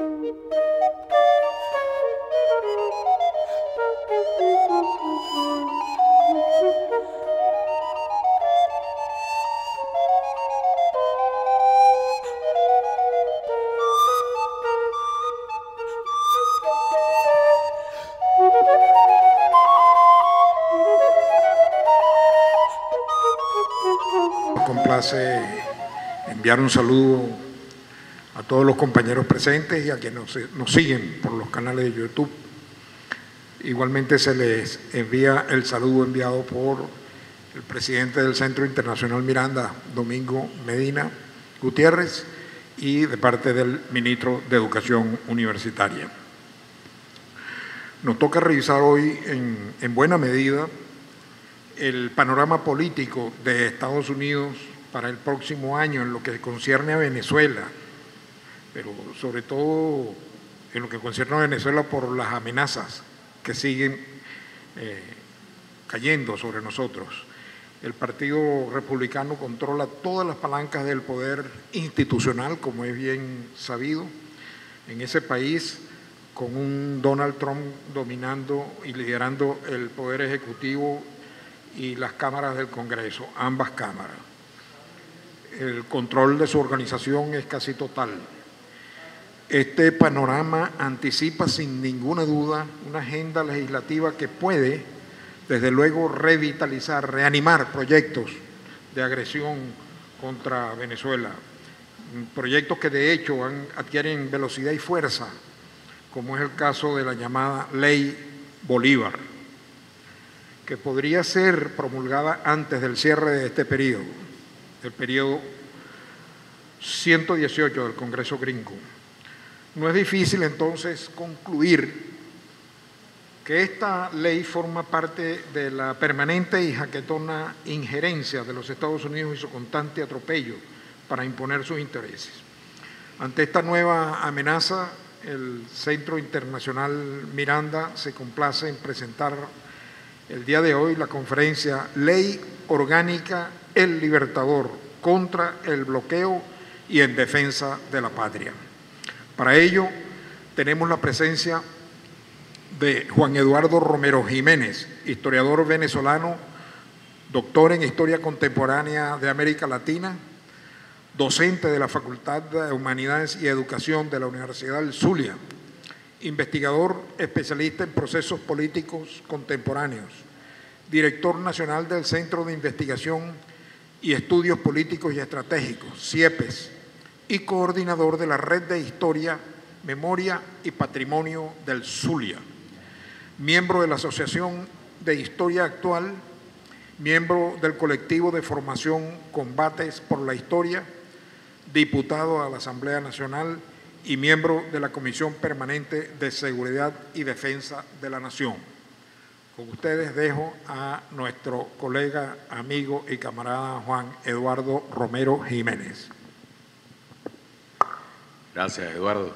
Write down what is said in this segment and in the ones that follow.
Nos complace enviar un saludo a todos los compañeros presentes y a quienes nos siguen por los canales de YouTube. Igualmente se les envía el saludo enviado por el presidente del Centro Internacional Miranda, Domingo Medina Gutiérrez, y de parte del ministro de Educación Universitaria. Nos toca revisar hoy en buena medida el panorama político de Estados Unidos para el próximo año en lo que concierne a Venezuela, pero sobre todo en lo que concierne a Venezuela por las amenazas que siguen cayendo sobre nosotros. El Partido Republicano controla todas las palancas del poder institucional, como es bien sabido, en ese país, con un Donald Trump dominando y liderando el poder ejecutivo y las cámaras del Congreso, ambas cámaras. El control de su organización es casi total. Este panorama anticipa sin ninguna duda una agenda legislativa que puede, desde luego, revitalizar, reanimar proyectos de agresión contra Venezuela, proyectos que de hecho adquieren velocidad y fuerza, como es el caso de la llamada Ley Bolívar, que podría ser promulgada antes del cierre de este periodo, el periodo 118 del Congreso gringo. No es difícil entonces concluir que esta ley forma parte de la permanente y jaquetona injerencia de los Estados Unidos y su constante atropello para imponer sus intereses. Ante esta nueva amenaza, el Centro Internacional Miranda se complace en presentar el día de hoy la conferencia Ley Orgánica El Libertador contra el bloqueo y en defensa de la patria. Para ello tenemos la presencia de Juan Eduardo Romero Jiménez, historiador venezolano, doctor en Historia Contemporánea de América Latina, docente de la Facultad de Humanidades y Educación de la Universidad del Zulia, investigador especialista en procesos políticos contemporáneos, director nacional del Centro de Investigación y Estudios Políticos y Estratégicos, CIEPES, y coordinador de la Red de Historia, Memoria y Patrimonio del Zulia, miembro de la Asociación de Historia Actual, miembro del colectivo de formación Combates por la Historia, diputado a la Asamblea Nacional y miembro de la Comisión Permanente de Seguridad y Defensa de la Nación. Con ustedes dejo a nuestro colega, amigo y camarada Juan Eduardo Romero Jiménez. Gracias, Eduardo.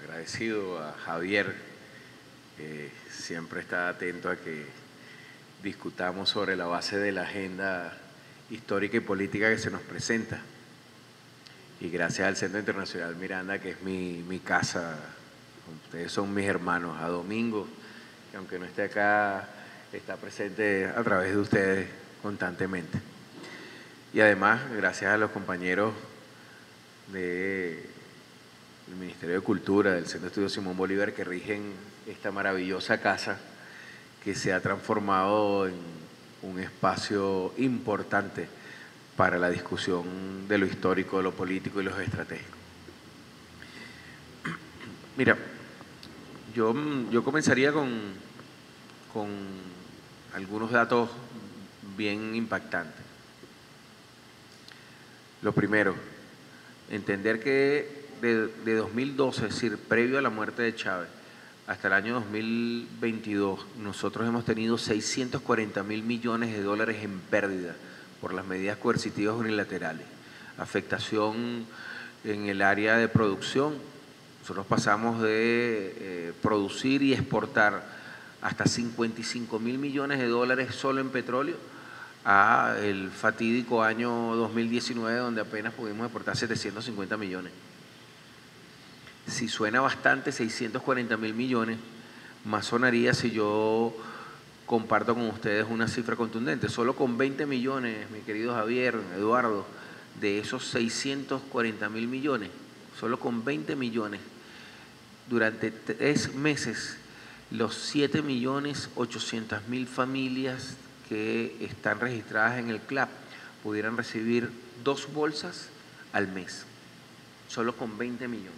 Agradecido a Javier, que siempre está atento a que discutamos sobre la base de la agenda histórica y política que se nos presenta. Y gracias al Centro Internacional Miranda, que es mi casa, ustedes son mis hermanos, a Domingo, que aunque no esté acá, está presente a través de ustedes constantemente. Y además, gracias a los compañeros del Ministerio de Cultura, del Centro de Estudios Simón Bolívar, que rigen esta maravillosa casa que se ha transformado en un espacio importante para la discusión de lo histórico, de lo político y lo estratégico. Mira, yo comenzaría con algunos datos bien impactantes. Lo primero, entender que de 2012, es decir, previo a la muerte de Chávez, hasta el año 2022, nosotros hemos tenido 640.000 millones de dólares en pérdida por las medidas coercitivas unilaterales. Afectación en el área de producción. Nosotros pasamos de producir y exportar hasta 55.000 millones de dólares solo en petróleo a el fatídico año 2019, donde apenas pudimos exportar 750 millones. Si suena bastante, 640.000 millones, más sonaría si yo comparto con ustedes una cifra contundente. Solo con 20 millones, mi querido Javier, Eduardo, de esos 640.000 millones, solo con 20 millones, durante 3 meses, los 7.800.000 familias que están registradas en el CLAP pudieran recibir 2 bolsas al mes, solo con 20 millones.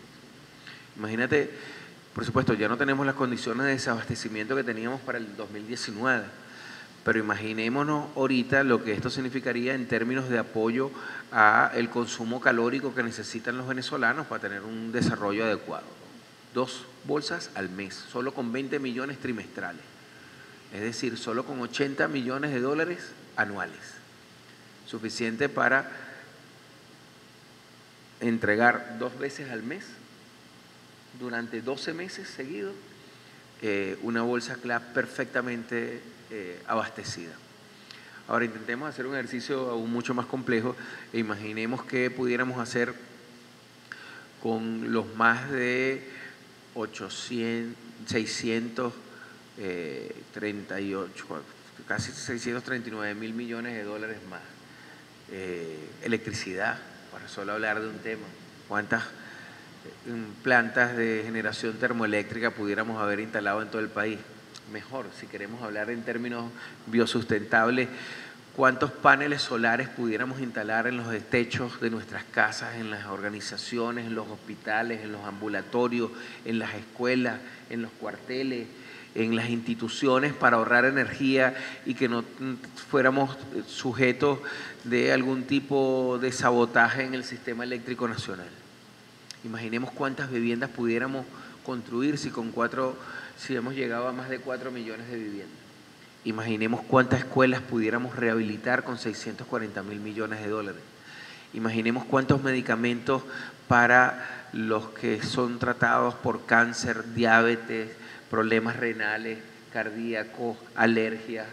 Imagínate, por supuesto, ya no tenemos las condiciones de desabastecimiento que teníamos para el 2019, pero imaginémonos ahorita lo que esto significaría en términos de apoyo a el consumo calórico que necesitan los venezolanos para tener un desarrollo adecuado. 2 bolsas al mes, solo con 20 millones trimestrales, es decir, solo con 80 millones de dólares anuales, suficiente para entregar 2 veces al mes durante 12 meses seguidos una bolsa CLAP perfectamente abastecida. Ahora intentemos hacer un ejercicio aún mucho más complejo e imaginemos que pudiéramos hacer con los más de 638, casi 639.000 millones de dólares más. Electricidad, para solo hablar de un tema, ¿cuántas plantas de generación termoeléctrica pudiéramos haber instalado en todo el país? Mejor, si queremos hablar en términos biosustentables, ¿cuántos paneles solares pudiéramos instalar en los techos de nuestras casas, en las organizaciones, en los hospitales, en los ambulatorios, en las escuelas, en los cuarteles, en las instituciones para ahorrar energía y que no fuéramos sujetos de algún tipo de sabotaje en el sistema eléctrico nacional? Imaginemos cuántas viviendas pudiéramos construir si hemos llegado a más de 4 millones de viviendas. Imaginemos cuántas escuelas pudiéramos rehabilitar con 640.000 millones de dólares. Imaginemos cuántos medicamentos para los que son tratados por cáncer, diabetes, problemas renales, cardíacos, alergias,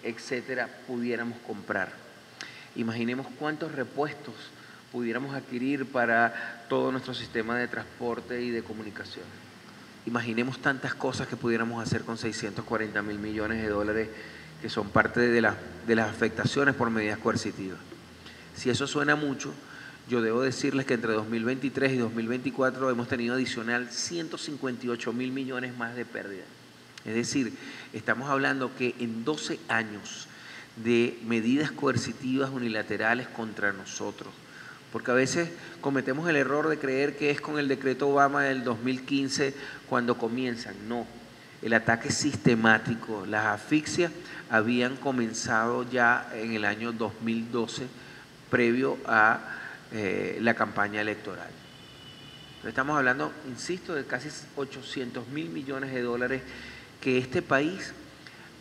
etcétera, pudiéramos comprar. Imaginemos cuántos repuestos pudiéramos adquirir para todo nuestro sistema de transporte y de comunicación. Imaginemos tantas cosas que pudiéramos hacer con 640.000 millones de dólares que son parte de las afectaciones por medidas coercitivas. Si eso suena mucho, yo debo decirles que entre 2023 y 2024 hemos tenido adicional 158.000 millones más de pérdidas. Es decir, estamos hablando que en 12 años de medidas coercitivas unilaterales contra nosotros, porque a veces cometemos el error de creer que es con el decreto Obama del 2015 cuando comienzan. No, el ataque sistemático, las asfixias habían comenzado ya en el año 2012, previo a la campaña electoral. Entonces estamos hablando, insisto, de casi 800.000 millones de dólares que este país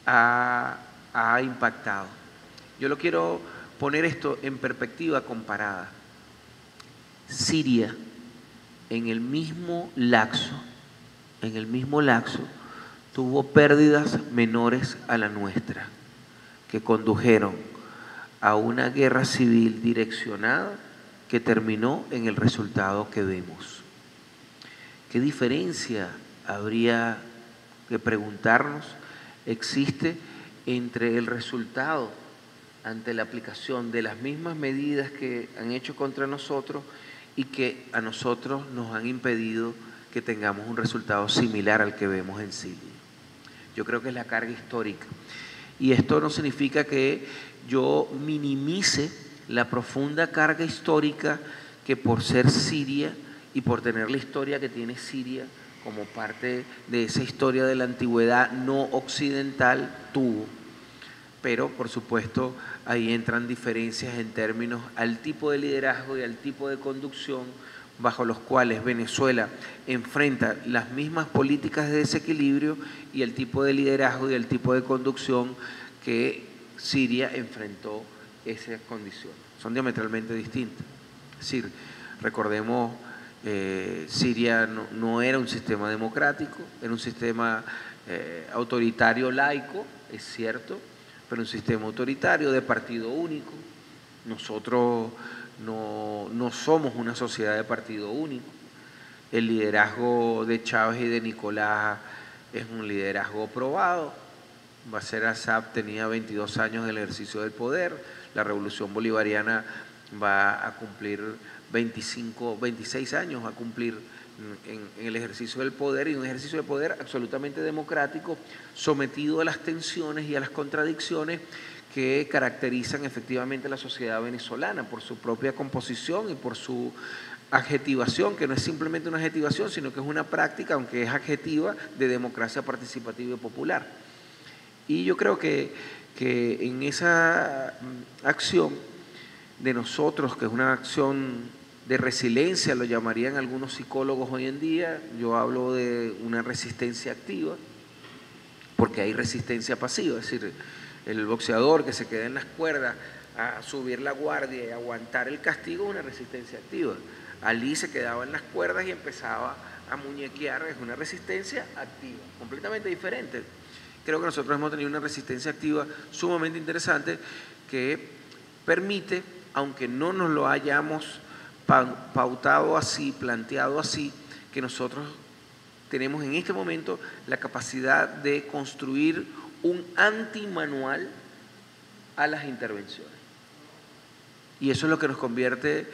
ha impactado. Yo lo quiero poner esto en perspectiva comparada. Siria, en el mismo lapso, tuvo pérdidas menores a la nuestra, que condujeron a una guerra civil direccionada que terminó en el resultado que vemos. ¿Qué diferencia habría que preguntarnos existe entre el resultado ante la aplicación de las mismas medidas que han hecho contra nosotros y que a nosotros nos han impedido que tengamos un resultado similar al que vemos en Siria? Yo creo que es la carga histórica. Y esto no significa que yo minimice la profunda carga histórica que por ser Siria y por tener la historia que tiene Siria como parte de esa historia de la antigüedad no occidental tuvo. Pero, por supuesto, ahí entran diferencias en términos al tipo de liderazgo y al tipo de conducción bajo los cuales Venezuela enfrenta las mismas políticas de desequilibrio y el tipo de liderazgo y el tipo de conducción que Siria enfrentó esas condiciones. Son diametralmente distintas. Es decir, recordemos, Siria no era un sistema democrático, era un sistema autoritario laico, es cierto, pero un sistema autoritario de partido único. Nosotros no somos una sociedad de partido único. El liderazgo de Chávez y de Nicolás es un liderazgo probado. Bashar al-Assad tenía 22 años del ejercicio del poder. La revolución bolivariana va a cumplir 26 años, va a cumplir en el ejercicio del poder, y un ejercicio de poder absolutamente democrático, sometido a las tensiones y a las contradicciones que caracterizan efectivamente la sociedad venezolana por su propia composición y por su adjetivación, que no es simplemente una adjetivación, sino que es una práctica, aunque es adjetiva, de democracia participativa y popular. Y yo creo que en esa acción de nosotros, que es una acción de resiliencia, lo llamarían algunos psicólogos hoy en día, yo hablo de una resistencia activa, porque hay resistencia pasiva, es decir, el boxeador que se queda en las cuerdas a subir la guardia y aguantar el castigo es una resistencia activa. Ali se quedaba en las cuerdas y empezaba a muñequear, es una resistencia activa, completamente diferente. Creo que nosotros hemos tenido una resistencia activa sumamente interesante que permite, aunque no nos lo hayamos pautado así, planteado así, que nosotros tenemos en este momento la capacidad de construir un antimanual a las intervenciones. Y eso es lo que nos convierte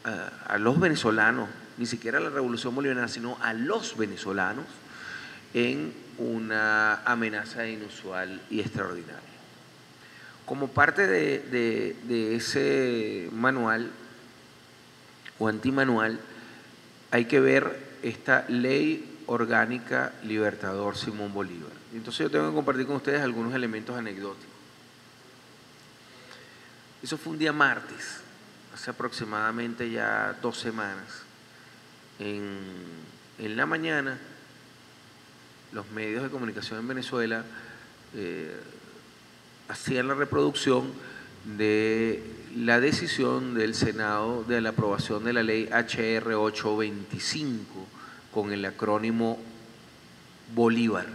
a los venezolanos, ni siquiera a la revolución bolivariana, sino a los venezolanos, en una amenaza inusual y extraordinaria. Como parte de ese manual o antimanual, hay que ver esta ley orgánica Libertador Simón Bolívar. Entonces yo tengo que compartir con ustedes algunos elementos anecdóticos. Eso fue un día martes, hace aproximadamente ya 2 semanas. En la mañana, los medios de comunicación en Venezuela hacían la reproducción de la decisión del Senado de la aprobación de la ley HR 825 con el acrónimo Bolívar,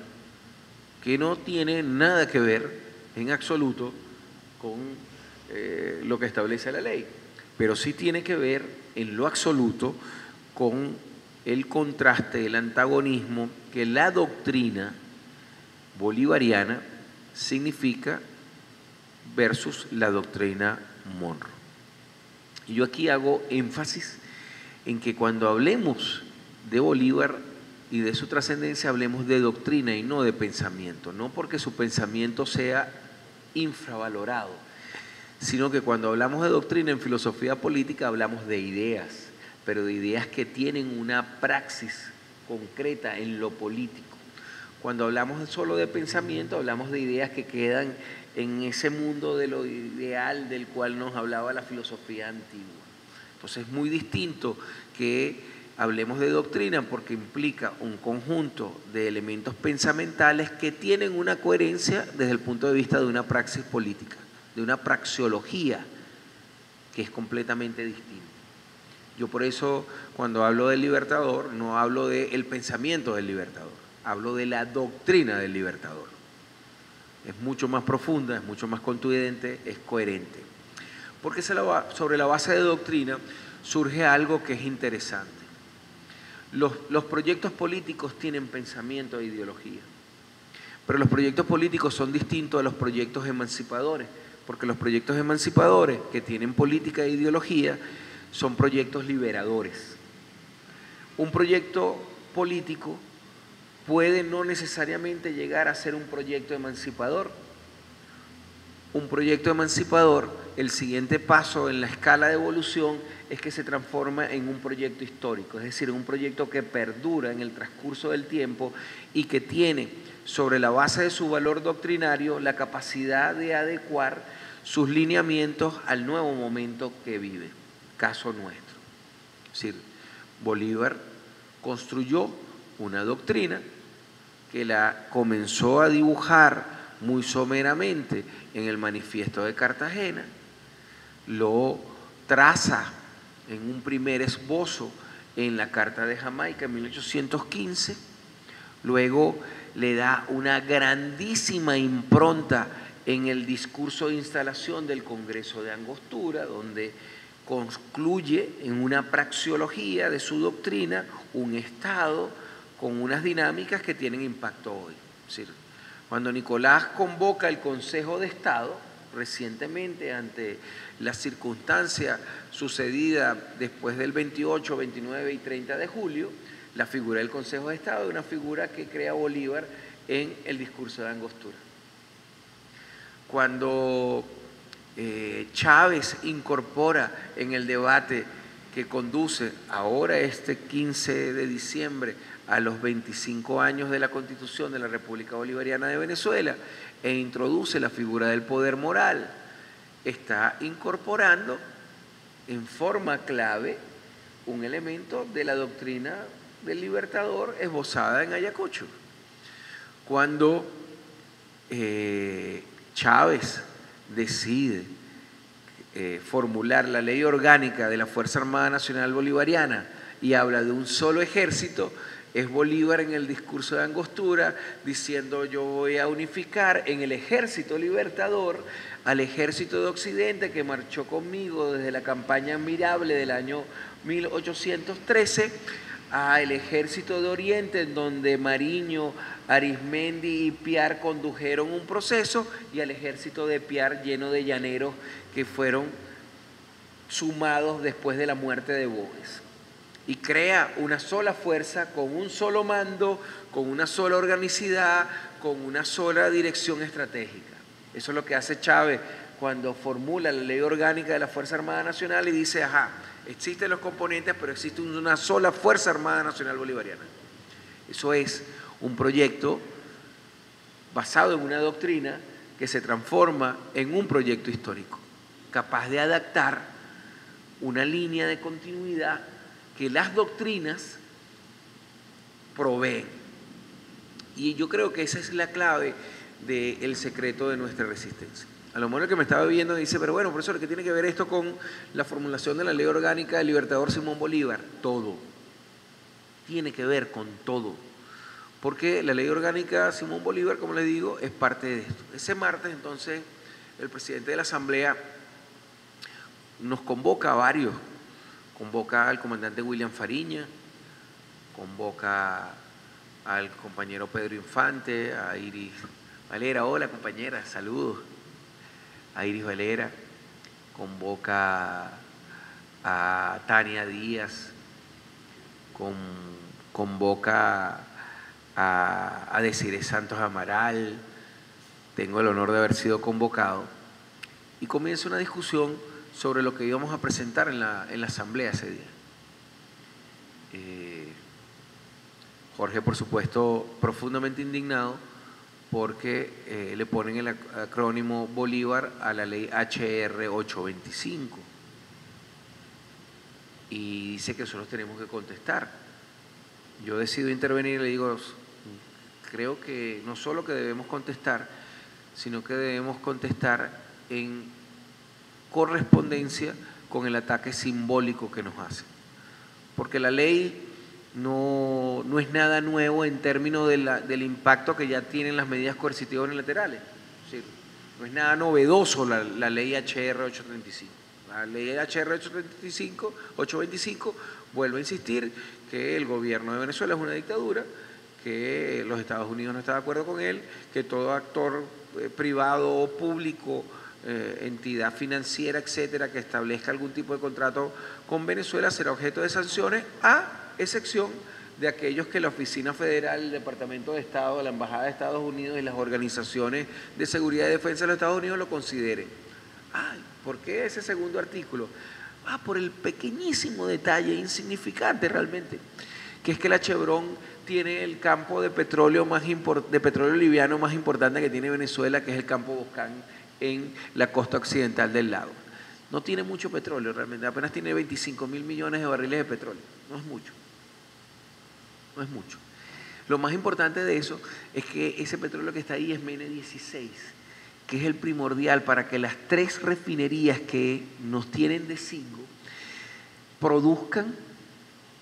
que no tiene nada que ver en absoluto con lo que establece la ley, pero sí tiene que ver en lo absoluto con el contraste, el antagonismo que la doctrina bolivariana significa versus la doctrina Monroe. Y yo aquí hago énfasis en que cuando hablemos de Bolívar y de su trascendencia, hablemos de doctrina y no de pensamiento, no porque su pensamiento sea infravalorado, sino que cuando hablamos de doctrina en filosofía política hablamos de ideas, pero de ideas que tienen una praxis concreta en lo político. Cuando hablamos solo de pensamiento, hablamos de ideas que quedan en ese mundo de lo ideal del cual nos hablaba la filosofía antigua. Entonces es muy distinto que hablemos de doctrina porque implica un conjunto de elementos pensamentales que tienen una coherencia desde el punto de vista de una praxis política, de una praxeología que es completamente distinta. Yo por eso cuando hablo del Libertador no hablo del pensamiento del Libertador, hablo de la doctrina del Libertador. Es mucho más profunda, es mucho más contundente, es coherente. Porque sobre la base de doctrina surge algo que es interesante. Los proyectos políticos tienen pensamiento e ideología, pero los proyectos políticos son distintos a los proyectos emancipadores, porque los proyectos emancipadores que tienen política e ideología son proyectos liberadores. Un proyecto político puede no necesariamente llegar a ser un proyecto emancipador. Un proyecto emancipador, el siguiente paso en la escala de evolución es que se transforma en un proyecto histórico, es decir, un proyecto que perdura en el transcurso del tiempo y que tiene sobre la base de su valor doctrinario la capacidad de adecuar sus lineamientos al nuevo momento que vive, caso nuestro. Es decir, Bolívar construyó una doctrina que la comenzó a dibujar muy someramente en el Manifiesto de Cartagena, lo traza en un primer esbozo en la Carta de Jamaica en 1815, luego le da una grandísima impronta en el discurso de instalación del Congreso de Angostura, donde concluye en una praxeología de su doctrina un Estado con unas dinámicas que tienen impacto hoy. Es decir, cuando Nicolás convoca el Consejo de Estado, recientemente ante la circunstancia sucedida después del 28, 29 y 30 de julio, la figura del Consejo de Estado es una figura que crea Bolívar en el discurso de Angostura. Cuando Chávez incorpora en el debate que conduce ahora este 15 de diciembre a los 25 años de la Constitución de la República Bolivariana de Venezuela e introduce la figura del poder moral, está incorporando en forma clave un elemento de la doctrina del Libertador esbozada en Ayacucho. Cuando Chávez decide formular la ley orgánica de la Fuerza Armada Nacional Bolivariana y habla de un solo ejército, es Bolívar en el discurso de Angostura diciendo: yo voy a unificar en el ejército libertador al ejército de Occidente que marchó conmigo desde la campaña admirable del año 1813 al ejército de Oriente, en donde Mariño, Arismendi y Piar condujeron un proceso, y al ejército de Piar lleno de llaneros que fueron sumados después de la muerte de Boves. Y crea una sola fuerza, con un solo mando, con una sola organicidad, con una sola dirección estratégica. Eso es lo que hace Chávez cuando formula la ley orgánica de la Fuerza Armada Nacional y dice: ajá, existen los componentes, pero existe una sola Fuerza Armada Nacional Bolivariana. Eso es un proyecto basado en una doctrina que se transforma en un proyecto histórico, capaz de adaptar una línea de continuidad que las doctrinas proveen. Y yo creo que esa es la clave del secreto de nuestra resistencia. A lo mejor el que me estaba viendo dice: pero bueno, profesor, ¿qué tiene que ver esto con la formulación de la ley orgánica del Libertador Simón Bolívar? Todo. Tiene que ver con todo. Porque la ley orgánica Simón Bolívar, como les digo, es parte de esto. Ese martes, entonces, el presidente de la Asamblea nos convoca a varios. Convoca al comandante William Fariña, convoca al compañero Pedro Infante, a Iris Valera. Hola, compañera, saludos. A Iris Valera, convoca a Tania Díaz, convoca a Desiree Santos Amaral. Tengo el honor de haber sido convocado, y comienza una discusión sobre lo que íbamos a presentar en la asamblea ese día. Jorge, por supuesto, profundamente indignado porque le ponen el acrónimo Bolívar a la ley HR 825 y dice que nosotros tenemos que contestar. Yo decido intervenir y le digo: creo que no solo que debemos contestar, sino que debemos contestar en correspondencia con el ataque simbólico que nos hace. Porque la ley no es nada nuevo en términos del impacto que ya tienen las medidas coercitivas unilaterales. Es decir, no es nada novedoso la ley HR 835. La ley HR 825, vuelvo a insistir, que el gobierno de Venezuela es una dictadura, que los Estados Unidos no está de acuerdo con él, que todo actor privado o público, entidad financiera, etcétera, que establezca algún tipo de contrato con Venezuela será objeto de sanciones, a excepción de aquellos que la Oficina Federal, el Departamento de Estado, la Embajada de Estados Unidos y las organizaciones de seguridad y defensa de los Estados Unidos lo consideren. ¿Por qué ese segundo artículo? Por el pequeñísimo detalle, insignificante realmente, que es que la Chevron tiene el campo de petróleo liviano más importante que tiene Venezuela, que es el campo Boscán en la costa occidental del lago. No tiene mucho petróleo realmente, apenas tiene 25.000 millones de barriles de petróleo. No es mucho. No es mucho. Lo más importante de eso es que ese petróleo que está ahí es MEN-16, que es el primordial para que las 3 refinerías que nos tienen de cinco produzcan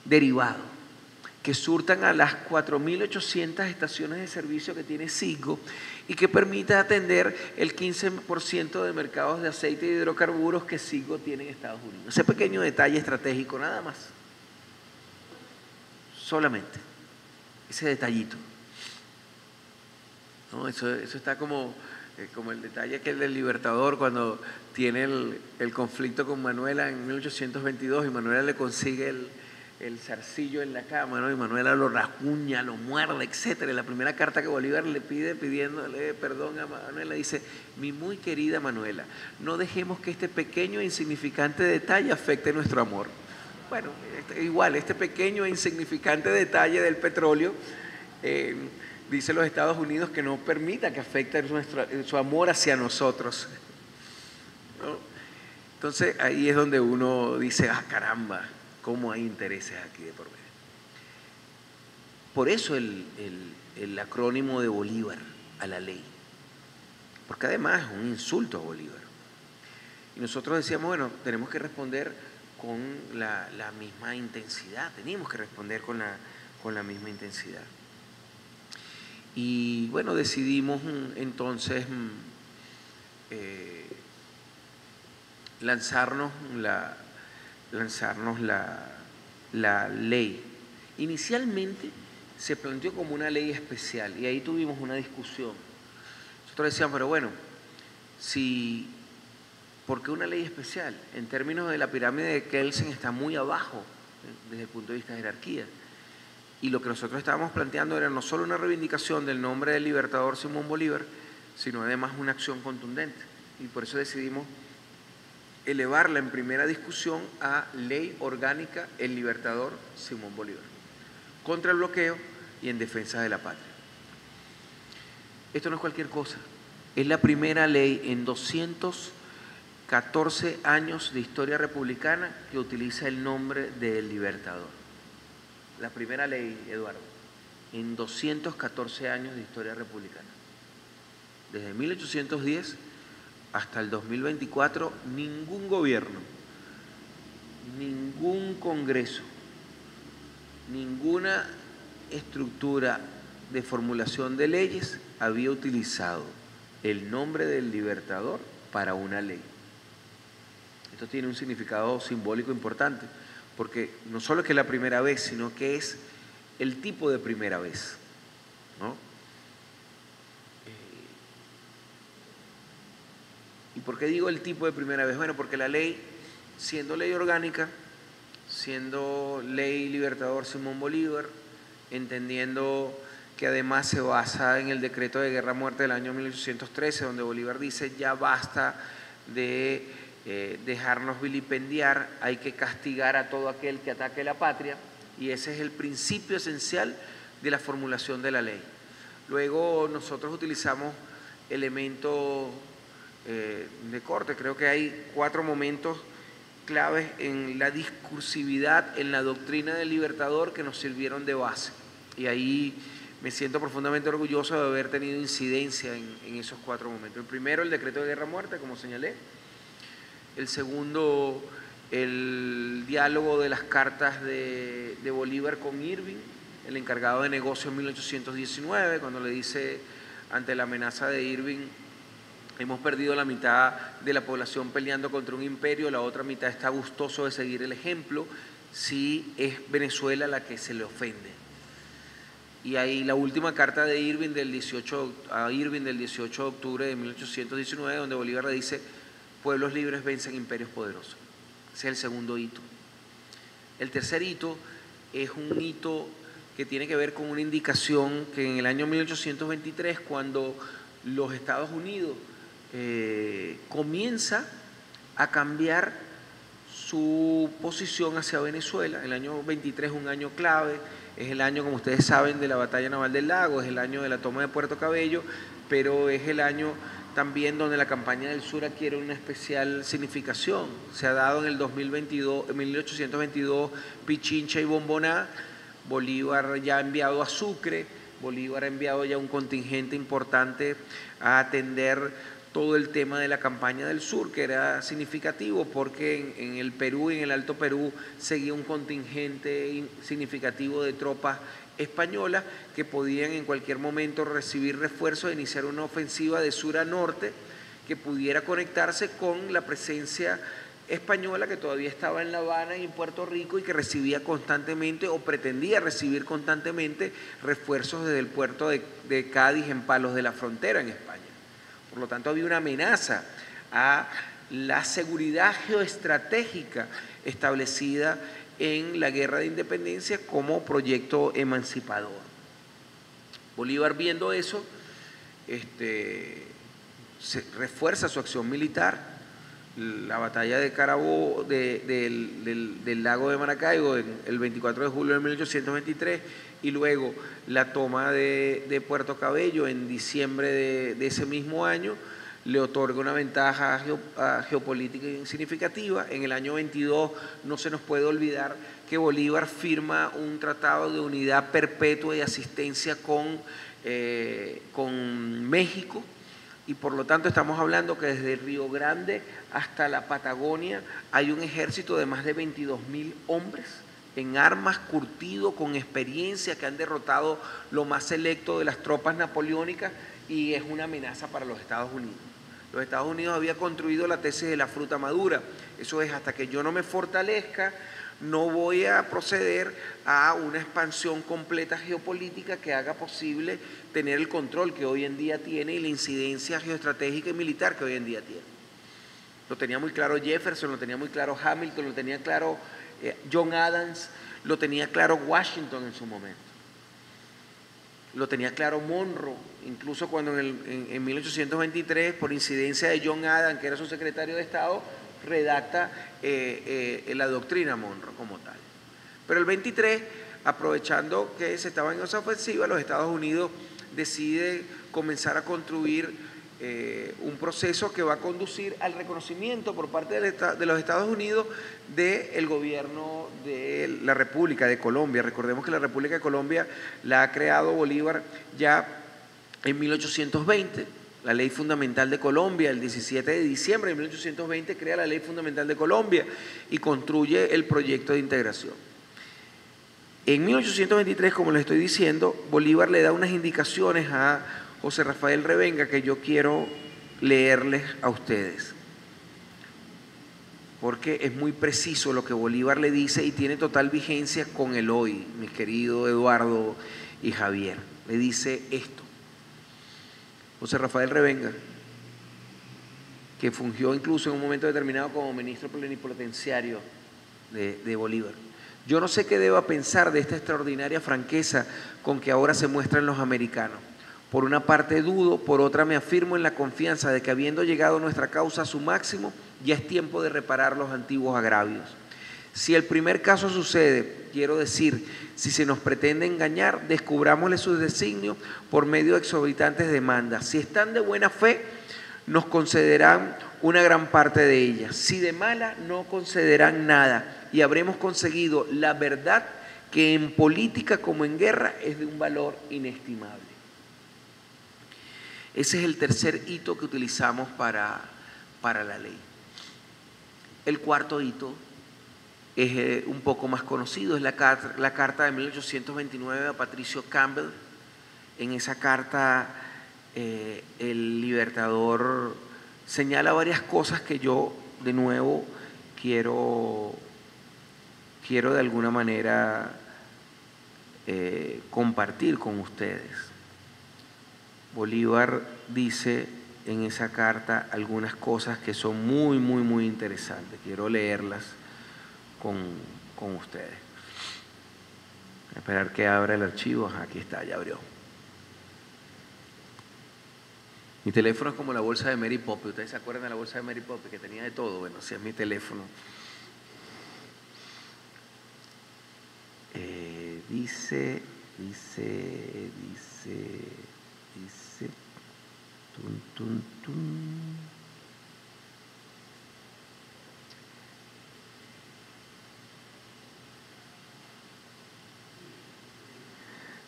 derivados. que surtan a las 4.800 estaciones de servicio que tiene Citgo y que permita atender el 15% de mercados de aceite y hidrocarburos que Citgo tiene en Estados Unidos. Ese pequeño detalle estratégico, nada más. Solamente. Ese detallito. ¿No? Eso está como el detalle aquel del Libertador cuando tiene el conflicto con Manuela en 1822 y Manuela le consigue el zarcillo en la cama, ¿no? Y Manuela lo rasguña, lo muerde, etcétera. La primera carta que Bolívar le pide pidiéndole perdón a Manuela dice: mi muy querida Manuela, no dejemos que este pequeño e insignificante detalle afecte nuestro amor. Bueno, igual, este pequeño e insignificante detalle del petróleo dice los Estados Unidos que no permita que afecte su amor hacia nosotros, ¿no? Entonces ahí es donde uno dice: ah, caramba, cómo hay intereses aquí de por medio. Por eso el acrónimo de Bolívar a la ley, porque además es un insulto a Bolívar. Y nosotros decíamos, bueno, tenemos que responder con la misma intensidad, teníamos que responder con la misma intensidad. Y bueno, decidimos entonces lanzarnos la ley. Inicialmente se planteó como una ley especial y ahí tuvimos una discusión. Nosotros decíamos, pero bueno, ¿por qué una ley especial? En términos de la pirámide de Kelsen está muy abajo desde el punto de vista de jerarquía. Y lo que nosotros estábamos planteando era no solo una reivindicación del nombre del libertador Simón Bolívar, sino además una acción contundente. Y por eso decidimos elevarla en primera discusión a Ley Orgánica el Libertador Simón Bolívar, contra el bloqueo y en defensa de la patria. Esto no es cualquier cosa, es la primera ley en 214 años de historia republicana que utiliza el nombre del Libertador. La primera ley, Eduardo, en 214 años de historia republicana. Desde 1810 hasta el 2024, ningún gobierno, ningún congreso, ninguna estructura de formulación de leyes había utilizado el nombre del Libertador para una ley. Esto tiene un significado simbólico importante, porque no solo es que es la primera vez, sino que es el tipo de primera vez, ¿no? ¿Y por qué digo el tipo de primera vez? Bueno, porque la ley, siendo ley orgánica, siendo ley Libertador Simón Bolívar, entendiendo que además se basa en el decreto de guerra-muerte del año 1813, donde Bolívar dice: ya basta de dejarnos vilipendiar, hay que castigar a todo aquel que ataque la patria, y ese es el principio esencial de la formulación de la ley. Luego nosotros utilizamos elementos de corte. Creo que hay 4 momentos claves en la discursividad, en la doctrina del Libertador que nos sirvieron de base. Y ahí me siento profundamente orgulloso de haber tenido incidencia en esos 4 momentos. El primero, el decreto de guerra-muerte, como señalé. El segundo, el diálogo de las cartas de Bolívar con Irving, el encargado de negocio en 1819, cuando le dice, ante la amenaza de Irving: hemos perdido la mitad de la población peleando contra un imperio, la otra mitad está gustoso de seguir el ejemplo, si es Venezuela la que se le ofende. Y ahí la última carta de Irving del 18 de octubre de 1819, donde Bolívar le dice: pueblos libres vencen imperios poderosos. Ese es el segundo hito. El tercer hito es un hito que tiene que ver con una indicación que en el año 1823, cuando los Estados Unidos comienza a cambiar su posición hacia Venezuela. El año 23 es un año clave, es el año, como ustedes saben, de la batalla naval del Lago, es el año de la toma de Puerto Cabello, pero es el año también donde la campaña del sur adquiere una especial significación. Se ha dado en el 2022, en 1822, Pichincha y Bomboná. Bolívar ya ha enviado a Sucre, Bolívar ha enviado ya un contingente importante a atender todo el tema de la campaña del sur, que era significativo porque en el Perú y en el Alto Perú seguía un contingente significativo de tropas españolas que podían en cualquier momento recibir refuerzos e iniciar una ofensiva de sur a norte que pudiera conectarse con la presencia española que todavía estaba en La Habana y en Puerto Rico y que recibía constantemente o pretendía recibir constantemente refuerzos desde el puerto de Cádiz en Palos de la Frontera en España. Por lo tanto, había una amenaza a la seguridad geoestratégica establecida en la Guerra de Independencia como proyecto emancipador. Bolívar, viendo eso, refuerza su acción militar. La batalla de Carabobo, del lago de Maracaibo, el 24 de julio de 1823, y luego la toma de Puerto Cabello en diciembre de ese mismo año, le otorga una ventaja geopolítica significativa. En el año 22 no se nos puede olvidar que Bolívar firma un tratado de unidad perpetua y asistencia con México, y por lo tanto estamos hablando que desde Río Grande hasta la Patagonia hay un ejército de más de 22.000 hombres en armas, curtido, con experiencia, que han derrotado lo más selecto de las tropas napoleónicas, y es una amenaza para los Estados Unidos. Los Estados Unidos había construido la tesis de la fruta madura, eso es, hasta que yo no me fortalezca, no voy a proceder a una expansión completa geopolítica que haga posible tener el control que hoy en día tiene y la incidencia geoestratégica y militar que hoy en día tiene. Lo tenía muy claro Jefferson, lo tenía muy claro Hamilton, lo tenía claro John Adams, lo tenía claro Washington en su momento. Lo tenía claro Monroe, incluso cuando en 1823, por incidencia de John Adams, que era su secretario de Estado, redacta la doctrina Monroe como tal. Pero el 23, aprovechando que se estaba en esa ofensiva, los Estados Unidos decide comenzar a construir un proceso que va a conducir al reconocimiento por parte de los Estados Unidos del gobierno de la República de Colombia. Recordemos que la República de Colombia la ha creado Bolívar ya en 1820. La Ley Fundamental de Colombia, el 17 de diciembre de 1820, crea la Ley Fundamental de Colombia y construye el proyecto de integración. En 1823, como les estoy diciendo, Bolívar le da unas indicaciones a José Rafael Revenga que yo quiero leerles a ustedes, porque es muy preciso lo que Bolívar le dice y tiene total vigencia con el hoy, mis queridos Eduardo y Javier. Le dice esto. José Rafael Revenga, que fungió incluso en un momento determinado como ministro plenipotenciario de Bolívar. Yo no sé qué deba pensar de esta extraordinaria franqueza con que ahora se muestran los americanos. Por una parte dudo, por otra me afirmo en la confianza de que habiendo llegado nuestra causa a su máximo, ya es tiempo de reparar los antiguos agravios. Si el primer caso sucede, quiero decir, si se nos pretende engañar, descubrámosle sus designios por medio de exorbitantes demandas. Si están de buena fe, nos concederán una gran parte de ellas. Si de mala, no concederán nada y habremos conseguido la verdad que en política como en guerra es de un valor inestimable. Ese es el tercer hito que utilizamos para la ley. El cuarto hito es un poco más conocido, es la carta de 1829 a Patricio Campbell. En esa carta el Libertador señala varias cosas que yo de nuevo quiero de alguna manera compartir con ustedes. Bolívar dice en esa carta algunas cosas que son muy, muy, muy interesantes. Quiero leerlas con ustedes. Voy a esperar que abra el archivo. Aquí está, ya abrió. Mi teléfono es como la bolsa de Mary Poppins. ¿Ustedes se acuerdan de la bolsa de Mary Poppins que tenía de todo? Bueno, así es mi teléfono. Dice,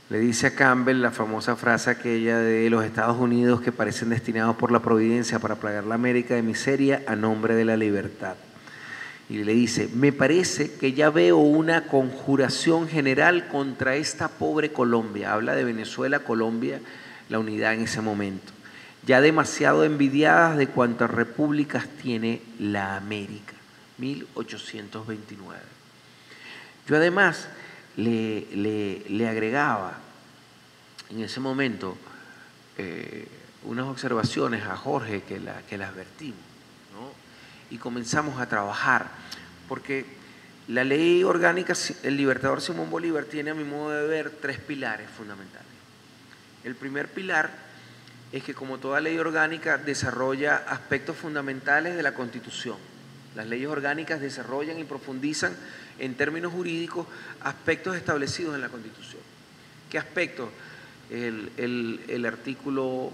Le dice a Campbell la famosa frase aquella de los Estados Unidos que parecen destinados por la providencia para plagar la América de miseria a nombre de la libertad. Y le dice, me parece que ya veo una conjuración general contra esta pobre Colombia. Habla de Venezuela, Colombia, la unidad en ese momento. Ya demasiado envidiadas de cuantas repúblicas tiene la América. 1829. Yo además le agregaba en ese momento unas observaciones a Jorge que las vertimos, ¿no? Y comenzamos a trabajar, porque la ley orgánica, el libertador Simón Bolívar tiene, a mi modo de ver, 3 pilares fundamentales. El primer pilar es que, como toda ley orgánica, desarrolla aspectos fundamentales de la Constitución. Las leyes orgánicas desarrollan y profundizan en términos jurídicos aspectos establecidos en la Constitución. ¿Qué aspectos? El artículo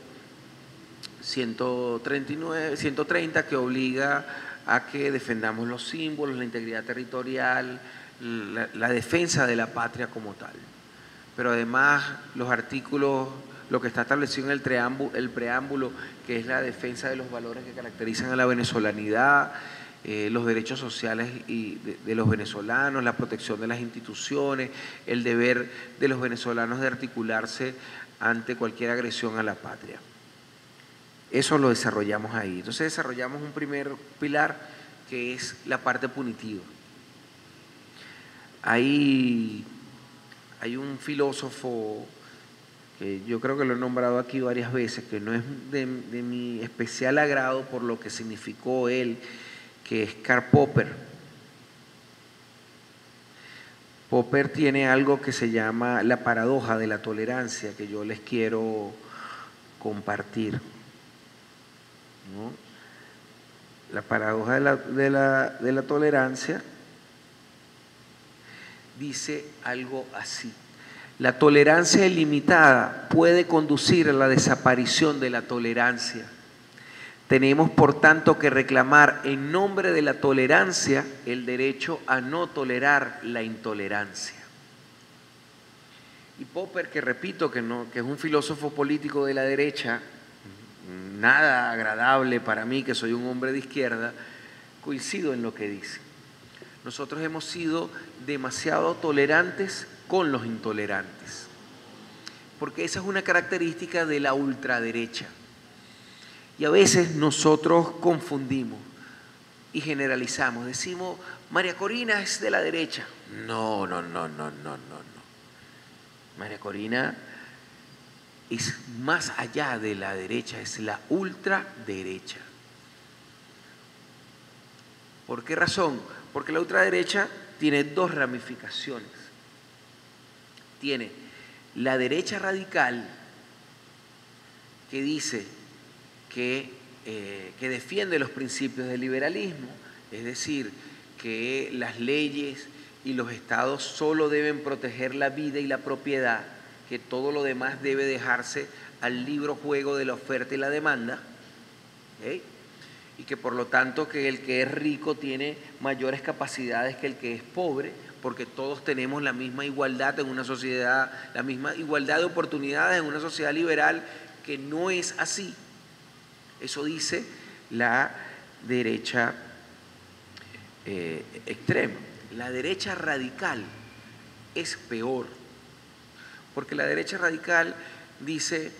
130 que obliga a que defendamos los símbolos, la integridad territorial, la defensa de la patria como tal. Pero además los artículos, lo que está establecido en el preámbulo, que es la defensa de los valores que caracterizan a la venezolanidad, los derechos sociales de los venezolanos, la protección de las instituciones, el deber de los venezolanos de articularse ante cualquier agresión a la patria. Eso lo desarrollamos ahí. Entonces desarrollamos un primer pilar que es la parte punitiva. Hay un filósofo que yo creo que lo he nombrado aquí varias veces, que no es de mi especial agrado por lo que significó él, que es Karl Popper. Popper tiene algo que se llama la paradoja de la tolerancia, que yo les quiero compartir, ¿no? La paradoja de la tolerancia dice algo así: la tolerancia ilimitada puede conducir a la desaparición de la tolerancia. Tenemos, por tanto, que reclamar en nombre de la tolerancia el derecho a no tolerar la intolerancia. Y Popper, que repito que es un filósofo político de la derecha, nada agradable para mí, que soy un hombre de izquierda, coincido en lo que dice. Nosotros hemos sido demasiado tolerantes con los intolerantes, porque esa es una característica de la ultraderecha. Y a veces nosotros confundimos y generalizamos. Decimos, María Corina es de la derecha. No. María Corina es más allá de la derecha, es la ultraderecha. ¿Por qué razón? Porque la ultraderecha tiene 2 ramificaciones. Tiene la derecha radical, que dice que defiende los principios del liberalismo, es decir, que las leyes y los estados solo deben proteger la vida y la propiedad, que todo lo demás debe dejarse al libre juego de la oferta y la demanda, ¿okay? Y que por lo tanto que el que es rico tiene mayores capacidades que el que es pobre, porque todos tenemos la misma igualdad en una sociedad, la misma igualdad de oportunidades en una sociedad liberal, que no es así. Eso dice la derecha extrema. La derecha radical es peor, porque la derecha radical dice,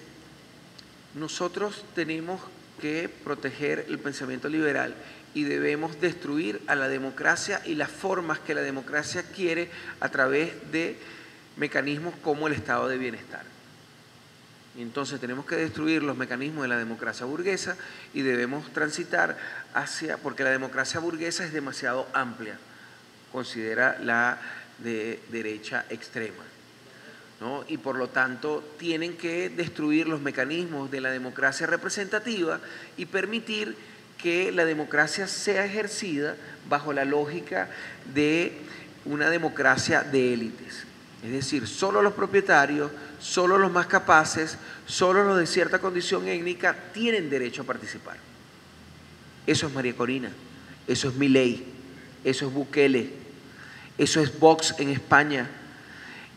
nosotros tenemos que proteger el pensamiento liberal y debemos destruir a la democracia y las formas que la democracia quiere a través de mecanismos como el estado de bienestar. Y entonces tenemos que destruir los mecanismos de la democracia burguesa y debemos transitar hacia, porque la democracia burguesa es demasiado amplia, considera la de derecha extrema, ¿no? Y por lo tanto tienen que destruir los mecanismos de la democracia representativa y permitir que la democracia sea ejercida bajo la lógica de una democracia de élites. Es decir, solo los propietarios, solo los más capaces, solo los de cierta condición étnica tienen derecho a participar. Eso es María Corina, eso es Milei, eso es Bukele, eso es Vox en España.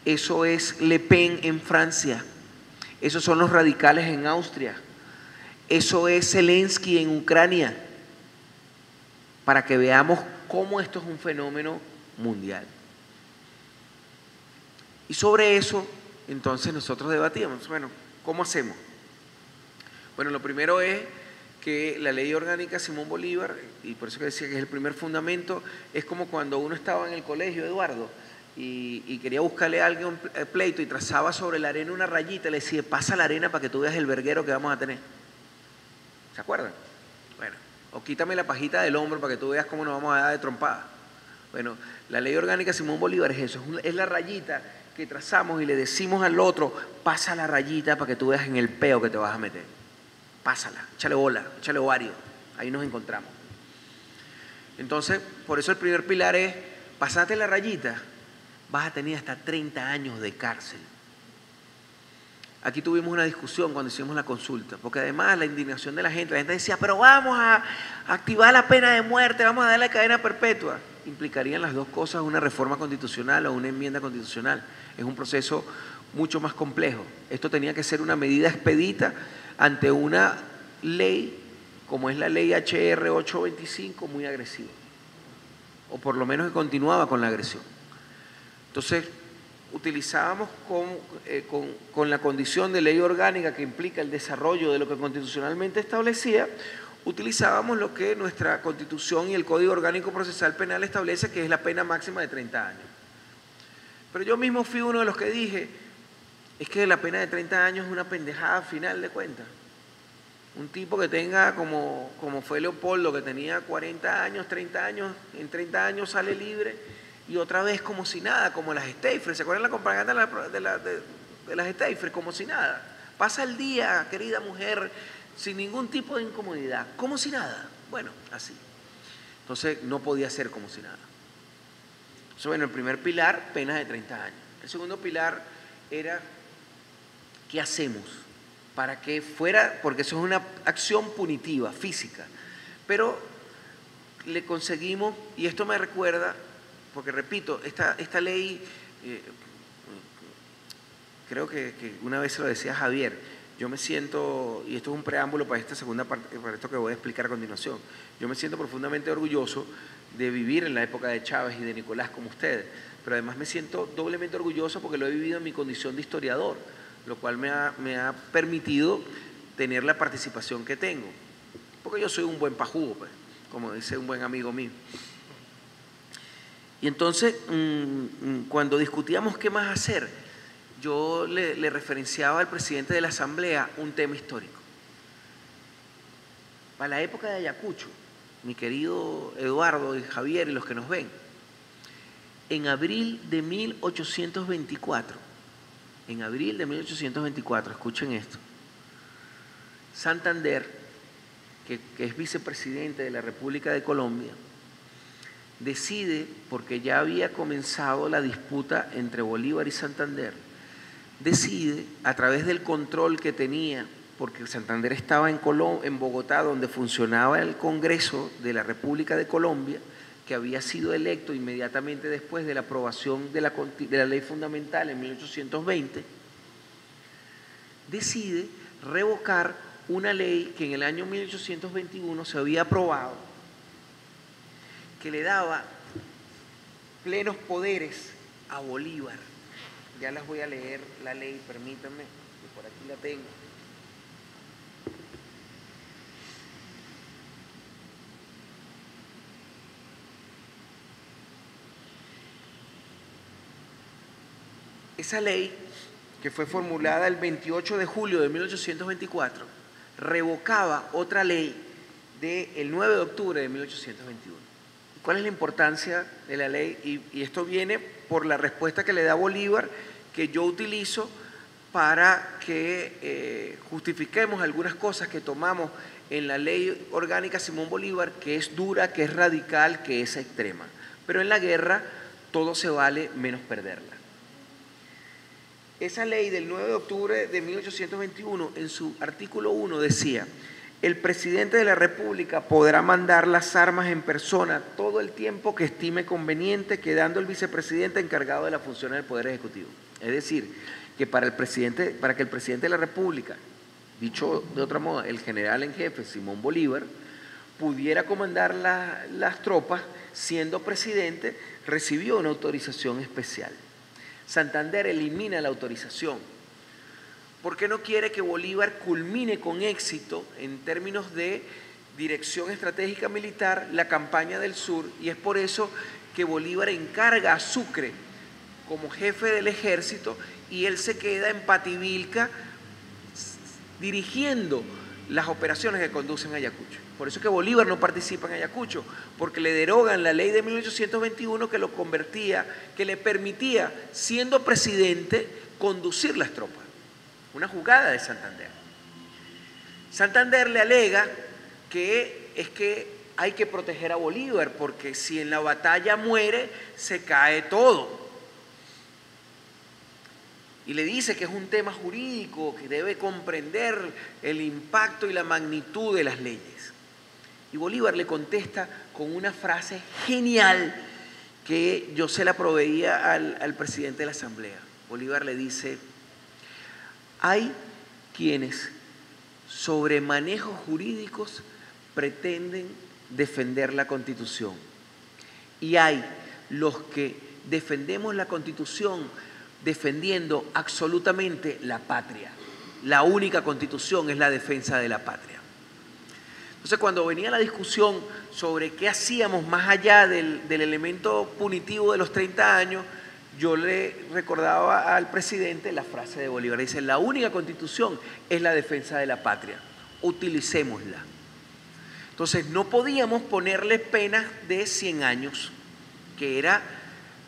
eso es Le Pen en Francia, esos son los radicales en Austria, eso es Zelensky en Ucrania, para que veamos cómo esto es un fenómeno mundial. Y sobre eso, entonces nosotros debatíamos, bueno, ¿cómo hacemos? Bueno, lo primero es que la ley orgánica Simón Bolívar, y por eso que decía que es el primer fundamento, es como cuando uno estaba en el colegio, Eduardo, y quería buscarle a alguien un pleito y trazaba sobre la arena una rayita y le decía, pasa la arena para que tú veas el verguero que vamos a tener. ¿Se acuerdan? Bueno, o quítame la pajita del hombro para que tú veas cómo nos vamos a dar de trompada. Bueno, la ley orgánica Simón Bolívar es eso, es la rayita que trazamos y le decimos al otro, pasa la rayita para que tú veas en el peo que te vas a meter. Pásala, échale bola, échale ovario, ahí nos encontramos. Entonces, por eso el primer pilar es, pasate la rayita, vas a tener hasta 30 años de cárcel. Aquí tuvimos una discusión cuando hicimos la consulta, porque además la indignación de la gente decía, pero vamos a activar la pena de muerte, vamos a darle cadena perpetua. Implicarían las dos cosas, una reforma constitucional o una enmienda constitucional. Es un proceso mucho más complejo. Esto tenía que ser una medida expedita ante una ley, como es la ley HR 825, muy agresiva. O por lo menos que continuaba con la agresión. Entonces, utilizábamos con la condición de ley orgánica que implica el desarrollo de lo que constitucionalmente establecía, utilizábamos lo que nuestra Constitución y el Código Orgánico Procesal Penal establece, que es la pena máxima de 30 años. Pero yo mismo fui uno de los que dije, es que la pena de 30 años es una pendejada a final de cuentas. Un tipo que tenga, como fue Leopoldo, que tenía 40 años, 30 años, en 30 años sale libre, y otra vez como si nada, como las Steyfried. ¿Se acuerdan la propaganda de las Steyfried? Como si nada. Pasa el día, querida mujer, sin ningún tipo de incomodidad, como si nada. Bueno, así. Entonces no podía ser como si nada. Entonces, bueno, el primer pilar, penas de 30 años. El segundo pilar era, ¿qué hacemos? Para que fuera, porque eso es una acción punitiva, física, pero le conseguimos, y esto me recuerda, porque repito, esta ley, creo que una vez se lo decía Javier, yo me siento, y esto es un preámbulo para esta segunda parte, para esto que voy a explicar a continuación, yo me siento profundamente orgulloso de vivir en la época de Chávez y de Nicolás como ustedes, pero además me siento doblemente orgulloso porque lo he vivido en mi condición de historiador, lo cual me ha permitido tener la participación que tengo, porque yo soy un buen pajugo, pues, como dice un buen amigo mío. Y entonces, cuando discutíamos qué más hacer, yo le referenciaba al presidente de la Asamblea un tema histórico. Para la época de Ayacucho, mi querido Eduardo y Javier y los que nos ven, en abril de 1824, escuchen esto, Santander, que es vicepresidente de la República de Colombia, decide, porque ya había comenzado la disputa entre Bolívar y Santander, decide, a través del control que tenía, porque Santander estaba en Bogotá, donde funcionaba el Congreso de la República de Colombia, que había sido electo inmediatamente después de la aprobación de la Ley Fundamental en 1820, decide revocar una ley que en el año 1821 se había aprobado, que le daba plenos poderes a Bolívar. Ya las voy a leer la ley, permítanme, que por aquí la tengo. Esa ley, que fue formulada el 28 de julio de 1824, revocaba otra ley del 9 de octubre de 1821. ¿Cuál es la importancia de la ley? Y esto viene por la respuesta que le da Bolívar, que yo utilizo para que justifiquemos algunas cosas que tomamos en la ley orgánica Simón Bolívar, que es dura, que es radical, que es extrema. Pero en la guerra todo se vale menos perderla. Esa ley del 9 de octubre de 1821, en su artículo 1 decía: el presidente de la República podrá mandar las armas en persona todo el tiempo que estime conveniente, quedando el vicepresidente encargado de la función del Poder Ejecutivo. Es decir, que para que el presidente de la República, dicho de otra modo, el general en jefe Simón Bolívar, pudiera comandar las tropas, siendo presidente, recibió una autorización especial. Santander elimina la autorización, porque no quiere que Bolívar culmine con éxito en términos de dirección estratégica militar la campaña del sur, y es por eso que Bolívar encarga a Sucre como jefe del ejército y él se queda en Pativilca dirigiendo las operaciones que conducen a Ayacucho. Por eso es que Bolívar no participa en Ayacucho, porque le derogan la ley de 1821 que lo convertía, que le permitía, siendo presidente, conducir las tropas. Una jugada de Santander. Santander le alega que es que hay que proteger a Bolívar, porque si en la batalla muere, se cae todo. Y le dice que es un tema jurídico, que debe comprender el impacto y la magnitud de las leyes. Y Bolívar le contesta con una frase genial que yo se la proveía al presidente de la Asamblea. Bolívar le dice: hay quienes sobre manejos jurídicos pretenden defender la Constitución, y hay los que defendemos la Constitución defendiendo absolutamente la patria. La única Constitución es la defensa de la patria. Entonces, cuando venía la discusión sobre qué hacíamos más allá del elemento punitivo de los 30 años, yo le recordaba al presidente la frase de Bolívar. Dice: la única Constitución es la defensa de la patria, utilicémosla. Entonces, no podíamos ponerle penas de 100 años, que era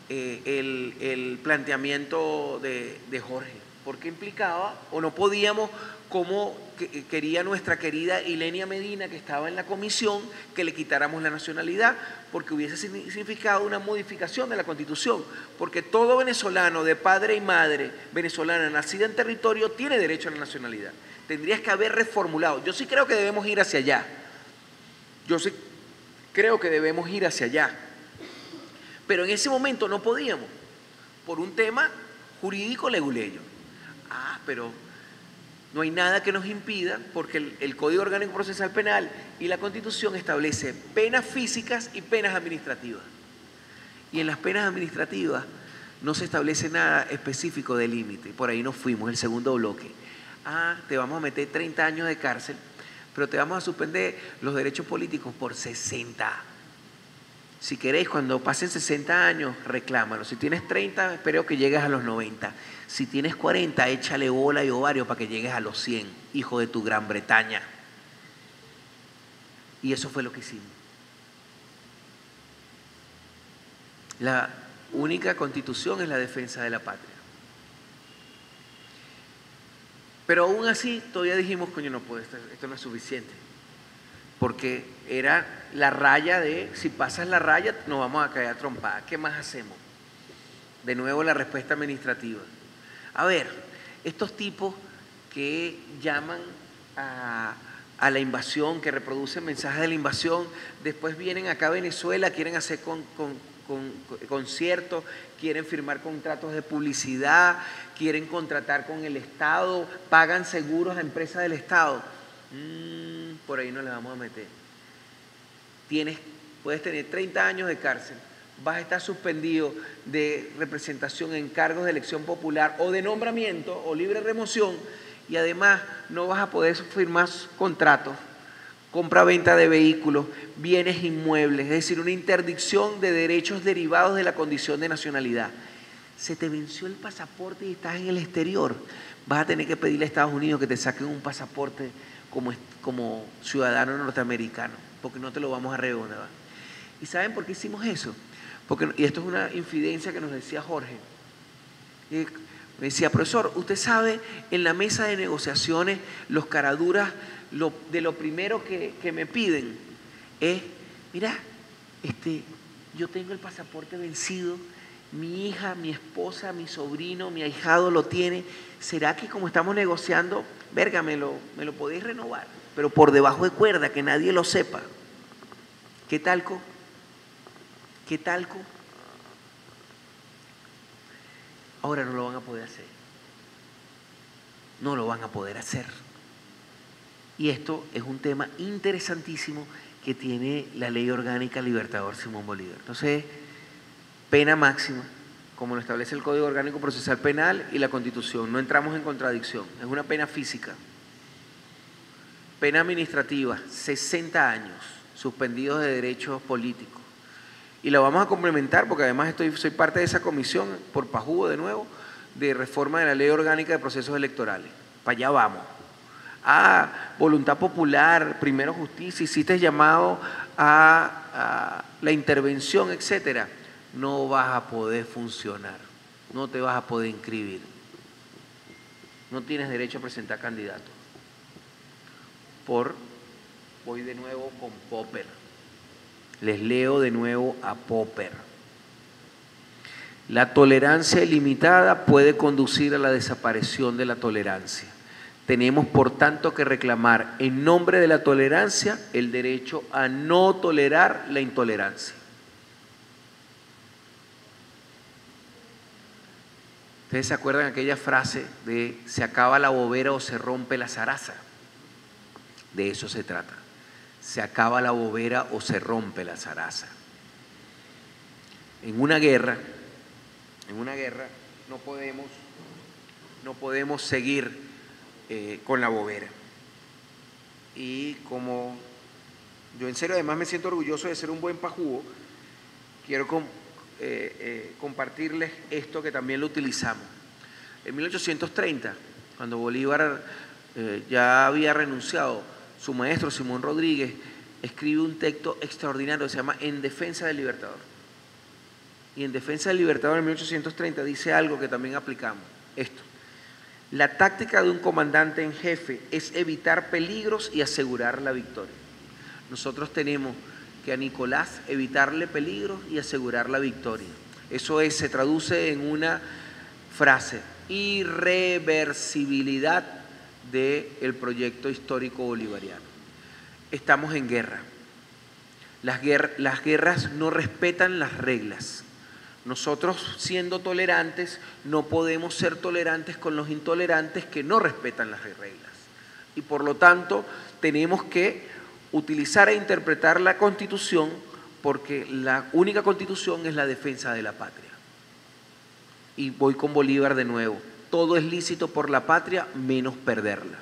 el planteamiento de Jorge, porque implicaba, o no podíamos, como quería nuestra querida Ilenia Medina, que estaba en la comisión, que le quitáramos la nacionalidad, porque hubiese significado una modificación de la Constitución, porque todo venezolano de padre y madre venezolana nacida en territorio tiene derecho a la nacionalidad. Tendrías que haber reformulado. Yo sí creo que debemos ir hacia allá. Pero en ese momento no podíamos, por un tema jurídico leguleyo. Pero no hay nada que nos impida, porque el Código Orgánico Procesal Penal y la Constitución establece penas físicas y penas administrativas. Y en las penas administrativas no se establece nada específico de límite. Por ahí nos fuimos, el segundo bloque. Te vamos a meter 30 años de cárcel, pero te vamos a suspender los derechos políticos por 60. Si queréis, cuando pasen 60 años, reclámalo. Si tienes 30, espero que llegues a los 90. Si tienes 40, échale bola y ovario para que llegues a los 100, hijo de tu Gran Bretaña. Y eso fue lo que hicimos. La única Constitución es la defensa de la patria. Pero aún así, todavía dijimos: coño, no puede, esto no es suficiente. Porque era la raya de, si pasas la raya, nos vamos a caer a trompada. ¿Qué más hacemos? De nuevo la respuesta administrativa. A ver, estos tipos que llaman a la invasión, que reproducen mensajes de la invasión, después vienen acá a Venezuela, quieren hacer conciertos, quieren firmar contratos de publicidad, quieren contratar con el Estado, pagan seguros a empresas del Estado. Por ahí no le vamos a meter. Puedes tener 30 años de cárcel, vas a estar suspendido de representación en cargos de elección popular o de nombramiento o libre remoción, y además no vas a poder firmar contratos, compra-venta de vehículos, bienes inmuebles, es decir, una interdicción de derechos derivados de la condición de nacionalidad. Se te venció el pasaporte y estás en el exterior, vas a tener que pedirle a Estados Unidos que te saquen un pasaporte como ciudadano norteamericano, porque no te lo vamos a renovar. ¿Y saben por qué hicimos eso? Y esto es una infidencia que nos decía Jorge. Me decía: profesor, usted sabe, en la mesa de negociaciones, los caraduras, de lo primero que me piden es: mira, yo tengo el pasaporte vencido mi hija, mi esposa, mi sobrino, mi ahijado lo tiene, ¿será que como estamos negociando, verga, me lo podéis renovar? Pero por debajo de cuerda, que nadie lo sepa. ¿Qué talco? ¿Qué talco? Ahora no lo van a poder hacer. No lo van a poder hacer. Y esto es un tema interesantísimo que tiene la Ley Orgánica Libertador Simón Bolívar. Entonces, pena máxima, como lo establece el Código Orgánico Procesal Penal y la Constitución. No entramos en contradicción, es una pena física. Pena administrativa, 60 años, suspendidos de derechos políticos. Y la vamos a complementar, porque además soy parte de esa comisión, por Pajugo de nuevo, de reforma de la Ley Orgánica de Procesos Electorales. Para allá vamos. Voluntad popular, primero justicia, hiciste llamado a la intervención, etcétera. No vas a poder funcionar, no te vas a poder inscribir. No tienes derecho a presentar candidato. Voy de nuevo con Popper. Les leo de nuevo a Popper. La tolerancia ilimitada puede conducir a la desaparición de la tolerancia. Tenemos, por tanto, que reclamar en nombre de la tolerancia el derecho a no tolerar la intolerancia. ¿Ustedes se acuerdan de aquella frase de se acaba la bobera o se rompe la zaraza? De eso se trata. Se acaba la bobera o se rompe la zaraza. En una guerra no podemos seguir con la bobera. Y como yo en serio además me siento orgulloso de ser un buen pajugo, quiero compartirles esto que también lo utilizamos. En 1830, cuando Bolívar ya había renunciado, su maestro Simón Rodríguez escribe un texto extraordinario que se llama En defensa del Libertador. Y en defensa del Libertador en 1830 dice algo que también aplicamos. Esto: la táctica de un comandante en jefe es evitar peligros y asegurar la victoria. Nosotros tenemos que a Nicolás evitarle peligros y asegurar la victoria. Eso se traduce en una frase: irreversibilidad del proyecto histórico bolivariano. Estamos en guerra. Las guerras no respetan las reglas. Nosotros, siendo tolerantes, no podemos ser tolerantes con los intolerantes que no respetan las reglas. Y por lo tanto, tenemos que utilizar e interpretar la Constitución, porque la única Constitución es la defensa de la patria. Y voy con Bolívar de nuevo. Todo es lícito por la patria, menos perderla.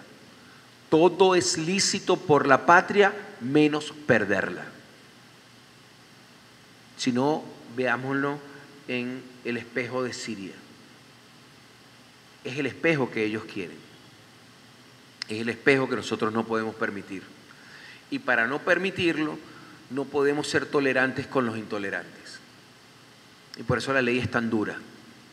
Todo es lícito por la patria, menos perderla. Si no, veámoslo en el espejo de Siria. Es el espejo que ellos quieren. Es el espejo que nosotros no podemos permitir. Y para no permitirlo, no podemos ser tolerantes con los intolerantes. Y por eso la ley es tan dura.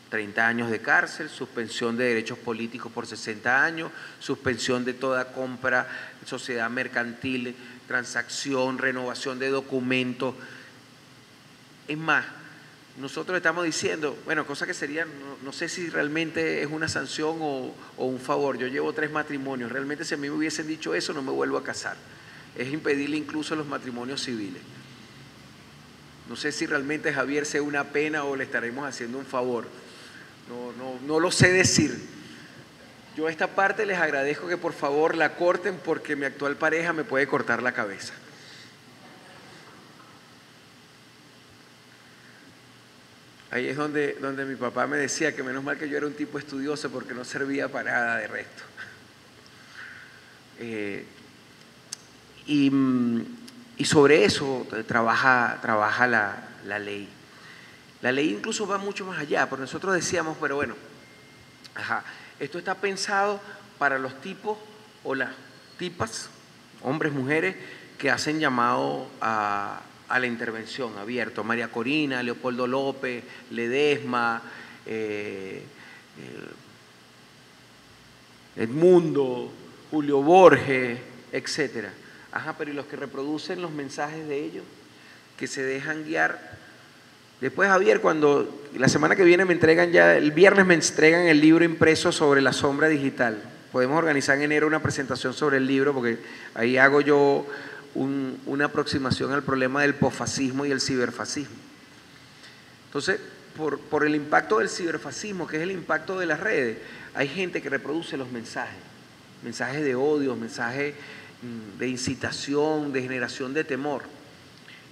30 años de cárcel, suspensión de derechos políticos por 60 años, suspensión de toda compra, sociedad mercantil, transacción, renovación de documentos. Es más, nosotros estamos diciendo, bueno, cosa que sería, no sé si realmente es una sanción o un favor. Yo llevo 3 matrimonios, realmente si a mí me hubiesen dicho eso no me vuelvo a casar. Es impedirle incluso los matrimonios civiles. No sé si realmente Javier sea una pena o le estaremos haciendo un favor. No lo sé decir. Yo a esta parte les agradezco que por favor la corten, porque mi actual pareja me puede cortar la cabeza. Ahí es donde mi papá me decía que menos mal que yo era un tipo estudioso, porque no servía para nada de resto. Y sobre eso trabaja la ley. La ley incluso va mucho más allá, porque nosotros decíamos, pero bueno, esto está pensado para los tipos o las tipas, hombres, mujeres, que hacen llamado a la intervención abierto. María Corina, Leopoldo López, Ledesma, Edmundo, Julio Borges, etcétera. Pero ¿y los que reproducen los mensajes de ellos? Que se dejan guiar Después, Javier, cuando la semana que viene me entregan ya, el viernes me entregan el libro impreso sobre la sombra digital. Podemos organizar en enero una presentación sobre el libro, porque ahí hago yo una aproximación al problema del posfascismo y el ciberfascismo. Entonces, por el impacto del ciberfascismo, que es el impacto de las redes, hay gente que reproduce los mensajes de odio, mensajes de incitación, de generación de temor.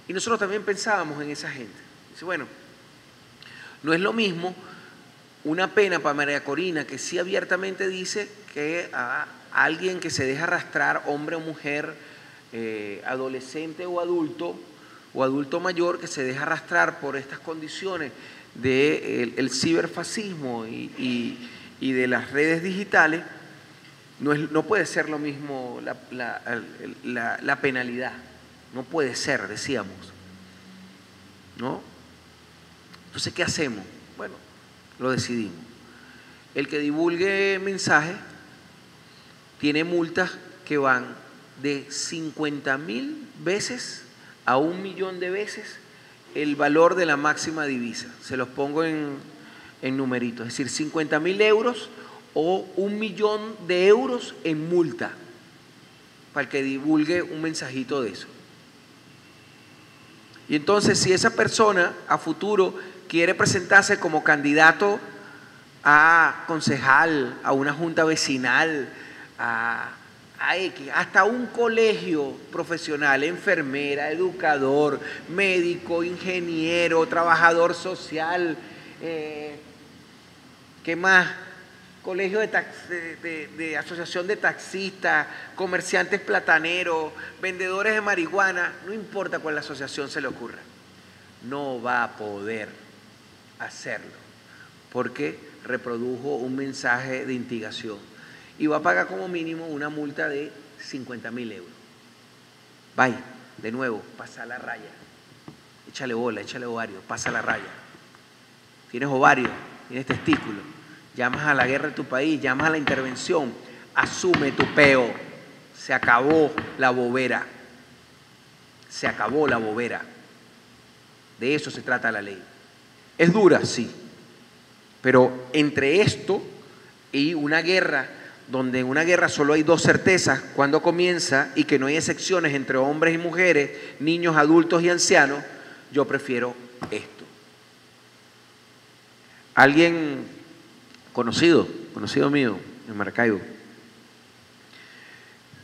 Y nosotros también pensábamos en esa gente. Dice, bueno, no es lo mismo una pena para María Corina, que sí abiertamente dice que a alguien que se deja arrastrar, hombre o mujer, adolescente o adulto mayor, que se deja arrastrar por estas condiciones del ciberfascismo y de las redes digitales, no puede ser lo mismo la penalidad. No puede ser, decíamos, ¿no? Entonces, ¿qué hacemos? Bueno, lo decidimos. El que divulgue mensajes tiene multas que van de 50.000 veces a 1 millón de veces el valor de la máxima divisa. Se los pongo en numeritos, es decir, 50.000 euros o 1 millón de euros en multa para el que divulgue un mensajito de eso. Y entonces, si esa persona a futuro quiere presentarse como candidato a concejal, a una junta vecinal, hasta un colegio profesional, enfermera, educador, médico, ingeniero, trabajador social, ¿qué más? Colegio de asociación de taxistas, comerciantes plataneros, vendedores de marihuana, no importa cuál asociación se le ocurra, no va a poder hacerlo porque reprodujo un mensaje de instigación y va a pagar como mínimo una multa de 50.000 euros. Vaya, de nuevo, pasa la raya, échale bola, échale ovario, pasa la raya. Tienes ovario, tienes testículo, llamas a la guerra de tu país, llamas a la intervención, asume tu peo. Se acabó la bobera. Se acabó la bobera. De eso se trata la ley. Es dura, sí, pero entre esto y una guerra, donde en una guerra solo hay dos certezas, cuando comienza, y que no hay excepciones entre hombres y mujeres, niños, adultos y ancianos, yo prefiero esto. Alguien conocido mío en Maracaibo,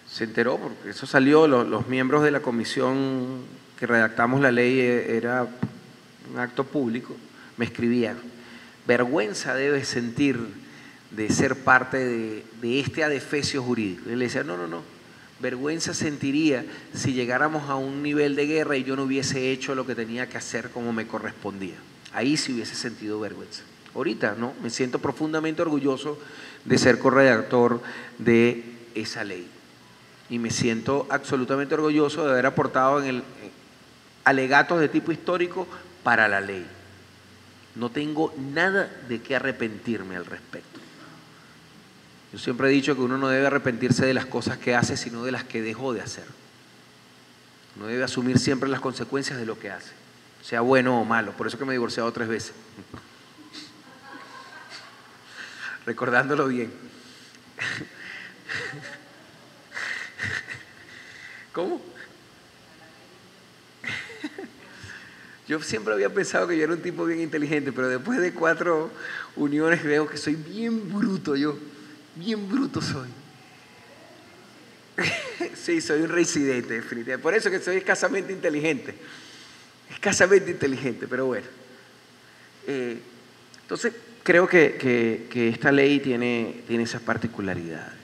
se enteró, porque eso salió, los miembros de la comisión que redactamos la ley, era un acto público, me escribían: vergüenza debes sentir de ser parte de este adefesio jurídico. Y le decía, no, vergüenza sentiría si llegáramos a un nivel de guerra y yo no hubiese hecho lo que tenía que hacer como me correspondía. Ahí sí hubiese sentido vergüenza. Ahorita no, me siento profundamente orgulloso de ser corredactor de esa ley y me siento absolutamente orgulloso de haber aportado en alegatos de tipo histórico para la ley. No tengo nada de qué arrepentirme al respecto. Yo siempre he dicho que uno no debe arrepentirse de las cosas que hace, sino de las que dejó de hacer. Uno debe asumir siempre las consecuencias de lo que hace, sea bueno o malo. Por eso que me he divorciado 3 veces. Recordándolo bien. ¿Cómo? Yo siempre había pensado que yo era un tipo bien inteligente, pero después de 4 uniones veo que soy bien bruto yo. Bien bruto soy. Sí, soy un reincidente, definitivamente. Por eso que soy escasamente inteligente. Escasamente inteligente, pero bueno. Entonces, creo que esta ley tiene esas particularidades.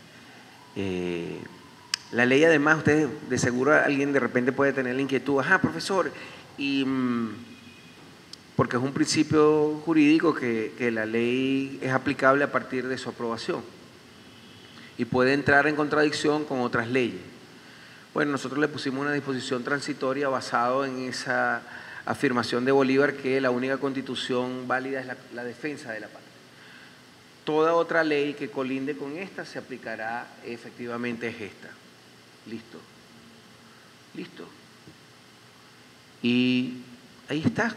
La ley, además, ustedes, de seguro alguien de repente puede tener la inquietud, profesor, porque es un principio jurídico que la ley es aplicable a partir de su aprobación y puede entrar en contradicción con otras leyes. Bueno, nosotros le pusimos una disposición transitoria basado en esa afirmación de Bolívar que la única constitución válida es la defensa de la patria. Toda otra ley que colinde con esta se aplicará, efectivamente es esta. Listo. Listo. Y ahí está.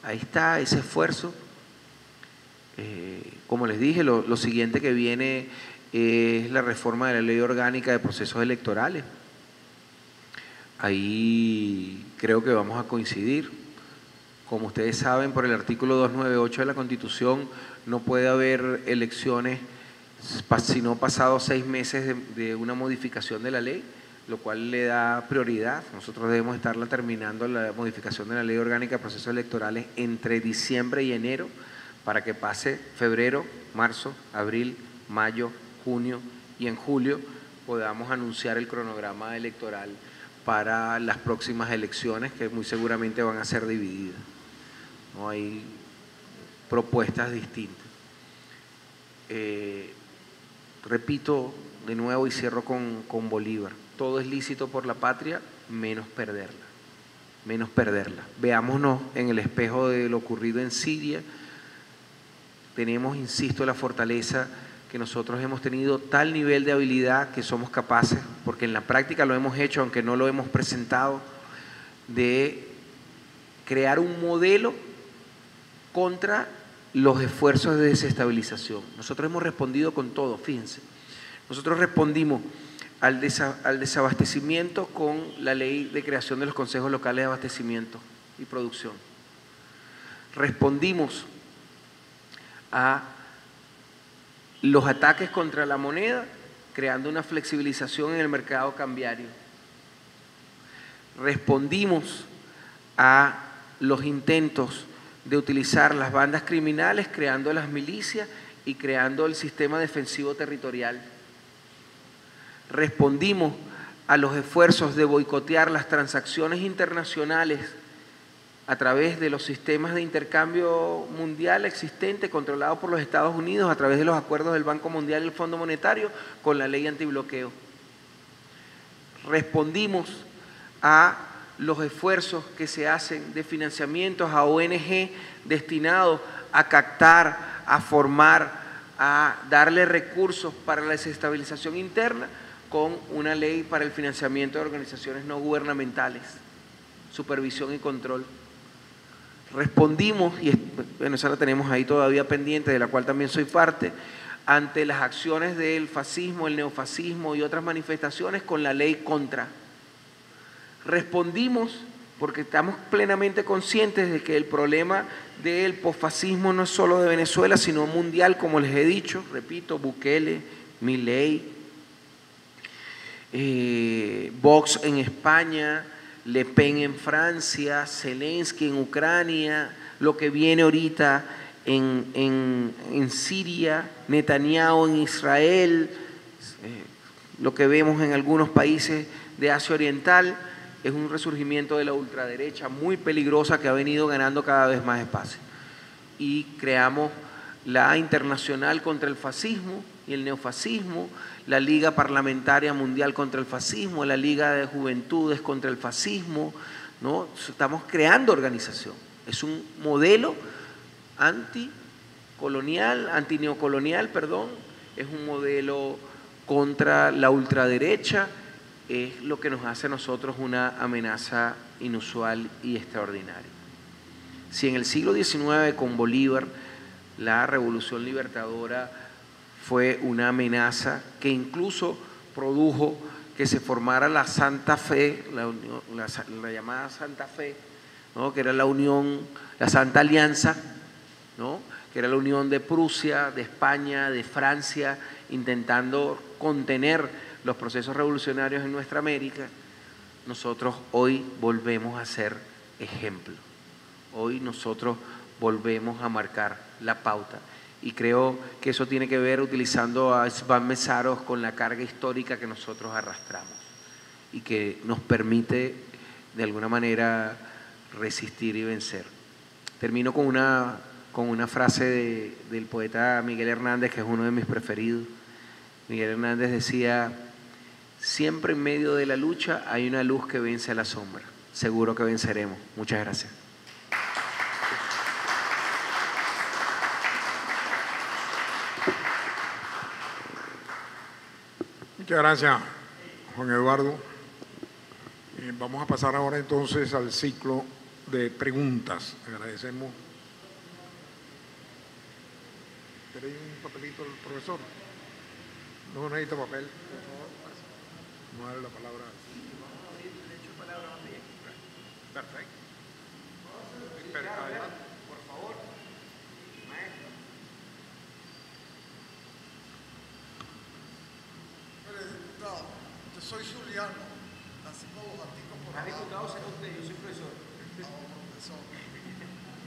ahí está ese esfuerzo. Como les dije, lo siguiente que viene es la reforma de la Ley Orgánica de Procesos Electorales. Ahí creo que vamos a coincidir. Como ustedes saben, por el artículo 298 de la Constitución no puede haber elecciones sino pasados 6 meses de una modificación de la ley, lo cual le da prioridad. Nosotros debemos estarla terminando la modificación de la Ley Orgánica de Procesos Electorales entre diciembre y enero, para que pase febrero, marzo, abril, mayo, junio y en julio podamos anunciar el cronograma electoral para las próximas elecciones, que muy seguramente van a ser divididas. No hay propuestas distintas. Repito de nuevo y cierro con Bolívar: todo es lícito por la patria, menos perderla. Menos perderla. Veámonos en el espejo de lo ocurrido en Siria. Tenemos, insisto, la fortaleza que nosotros hemos tenido tal nivel de habilidad que somos capaces, porque en la práctica lo hemos hecho, aunque no lo hemos presentado, de crear un modelo contra los esfuerzos de desestabilización. Nosotros hemos respondido con todo, fíjense. Nosotros respondimos al desabastecimiento con la ley de creación de los consejos locales de abastecimiento y producción. Respondimos a los ataques contra la moneda, creando una flexibilización en el mercado cambiario. Respondimos a los intentos de utilizar las bandas criminales, creando las milicias y creando el sistema defensivo territorial. Respondimos a los esfuerzos de boicotear las transacciones internacionales a través de los sistemas de intercambio mundial existentes controlados por los Estados Unidos a través de los acuerdos del Banco Mundial y el Fondo Monetario con la ley antibloqueo. Respondimos a los esfuerzos que se hacen de financiamientos a ONG destinados a captar, a formar, a darle recursos para la desestabilización interna con una ley para el financiamiento de organizaciones no gubernamentales, supervisión y control. Respondimos, y bueno, esa la tenemos ahí todavía pendiente, de la cual también soy parte, ante las acciones del fascismo, el neofascismo y otras manifestaciones con la ley contra. Respondimos porque estamos plenamente conscientes de que el problema del posfascismo no es solo de Venezuela, sino mundial, como les he dicho, repito, Bukele, Milei, Vox en España, Le Pen en Francia, Zelensky en Ucrania, lo que viene ahorita en Siria, Netanyahu en Israel, lo que vemos en algunos países de Asia Oriental, es un resurgimiento de la ultraderecha muy peligrosa que ha venido ganando cada vez más espacio. Y creamos la Internacional contra el Fascismo y el Neofascismo, la Liga Parlamentaria Mundial contra el Fascismo, la Liga de Juventudes contra el Fascismo, ¿no? Estamos creando organización. Es un modelo antineocolonial, es un modelo contra la ultraderecha, es lo que nos hace a nosotros una amenaza inusual y extraordinaria. Si en el siglo XIX con Bolívar la Revolución Libertadora fue una amenaza que incluso produjo que se formara la Santa Fe, la llamada Santa Fe, ¿no? Que era la unión, la Santa Alianza, ¿no? Que era la unión de Prusia, de España, de Francia, intentando contener los procesos revolucionarios en nuestra América. Nosotros hoy volvemos a ser ejemplo. Hoy nosotros volvemos a marcar la pauta. Y creo que eso tiene que ver, utilizando a Sván Mésaros, con la carga histórica que nosotros arrastramos y que nos permite de alguna manera resistir y vencer. Termino con una frase del poeta Miguel Hernández, que es uno de mis preferidos. Miguel Hernández decía: siempre en medio de la lucha hay una luz que vence a la sombra. Seguro que venceremos. Muchas gracias. Muchas gracias, Juan Eduardo. Vamos a pasar ahora entonces al ciclo de preguntas. Agradecemos. ¿Tenéis un papelito del profesor? No necesita papel, por favor. Vamos a darle la palabra. Perfecto. Adelante, por favor. Maestro. Mire, diputado, yo soy zuliano, nací con los articos por acá. Diputado, será usted, yo soy profesor. Profesor.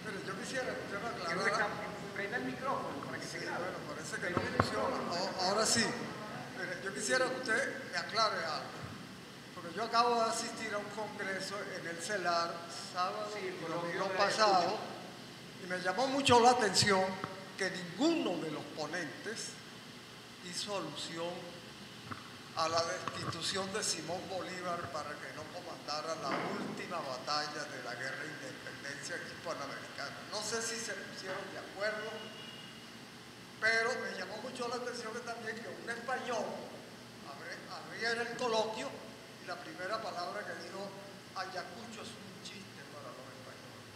Mire, yo quisiera que usted me aclarara. Prenda el micrófono para que se grabe. Bueno, parece que no funciona. Ahora sí. Mire, yo quisiera que usted me aclare algo. Porque yo acabo de asistir a un congreso en el CELAR sábado y domingo pasado y me llamó mucho la atención que ninguno de los ponentes hizo alusión a la destitución de Simón Bolívar para que no comandara la última batalla de la guerra de independencia hispanoamericana. No sé si se pusieron de acuerdo, pero me llamó mucho la atención que también que un español habría en el coloquio y la primera palabra que dijo Ayacucho es un chiste para los españoles.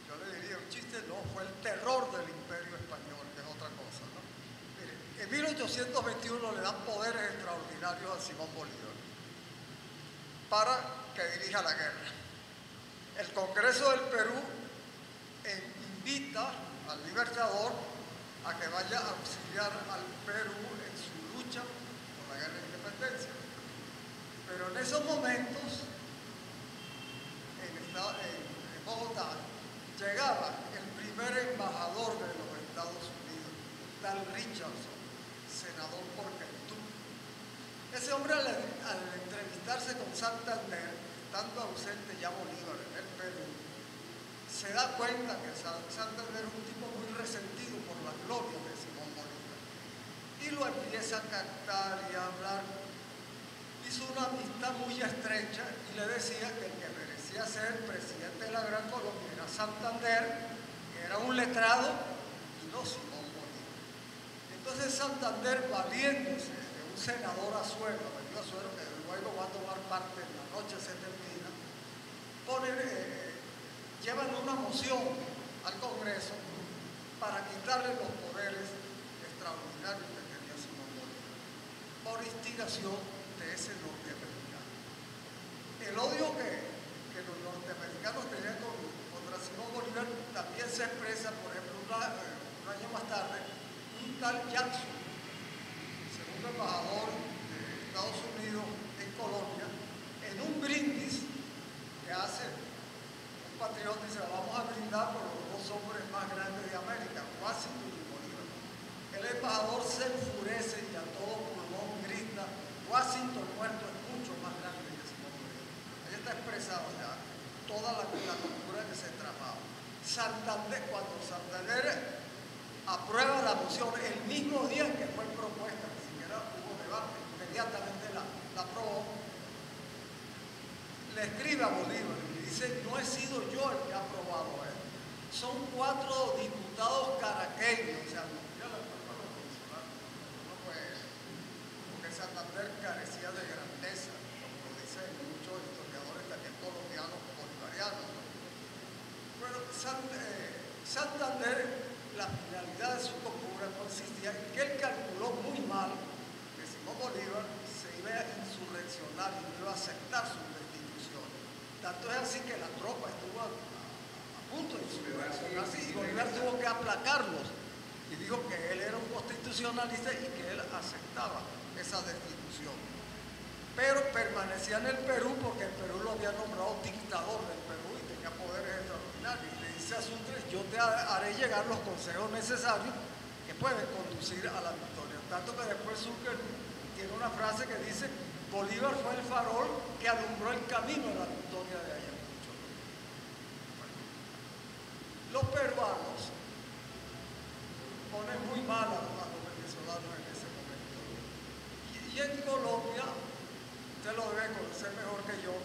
Yo le diría un chiste, no, fue el terror del imperio español, que es otra cosa, ¿no? Mire, en 1821 le dan poderes extraordinarios a Simón Bolívar para que dirija la guerra. El Congreso del Perú invita al Libertador a que vaya a auxiliar al Perú en su lucha por la guerra de independencia. Pero en esos momentos, en Bogotá, llegaba el primer embajador de los Estados Unidos, tal Richardson, senador por Kentucky. Ese hombre al entrevistarse con Santander, estando ausente ya Bolívar en el Perú, se da cuenta que Santander es un tipo muy resentido por la gloria de Simón Bolívar. Y lo empieza a cantar y a hablar. Hizo una amistad muy estrecha y le decía que el que merecía ser presidente de la Gran Colombia era Santander, que era un letrado, y no Simón Bolívar. Entonces Santander, valiéndose de un senador Azuero, que luego va a tomar parte en la noche se termina, llevan una moción al Congreso para quitarle los poderes extraordinarios que tenía Simón Bolívar, por instigación de ese norteamericano. El odio que los norteamericanos tenían contra Simón Bolívar también se expresa, por ejemplo, un año más tarde, un tal Jackson, el segundo embajador de Estados Unidos en Colombia, en un brindis que hace un patriota y dice, vamos a brindar por los dos hombres más grandes de América, Washington y Bolívar. El embajador se enfurece y a todo pulmón grita, Washington muerto es mucho más grande que Simón Bolívar. Ahí está expresado ya toda la cultura que se tramaba. Santander, cuando Santander aprueba la moción el mismo día en que fue propuesta, ni siquiera hubo debate, inmediatamente la aprobó, le escribe a Bolívar y le dice, no he sido yo el que ha aprobado esto, son 4 diputados caraqueños, o sea, ya la culpa lo consular, no fue eso, porque Santander carecía de grandeza, como lo dicen muchos historiadores también colombianos bolivarianos, ¿no? Bueno, Santander, la finalidad de su locura consistía en que él calculó muy mal que Simón Bolívar se iba a insurreccionar y no iba a aceptar su destitución. Tanto es así que la tropa estuvo a punto de insurreccionarse y Bolívar tuvo que aplacarlos y dijo que él era un constitucionalista y que él aceptaba esa destitución. Pero permanecía en el Perú porque el Perú lo había nombrado dictador del Perú y tenía poderes extraordinarios. Y le dice a Sucre, yo te haré llegar los consejos necesarios que pueden conducir a la victoria. Tanto que después Sucre tiene una frase que dice, Bolívar fue el farol que alumbró el camino a la victoria de Ayacucho. Bueno, los peruanos ponen muy mal a los venezolanos en ese momento. Y en Colombia, usted lo debe conocer mejor que yo,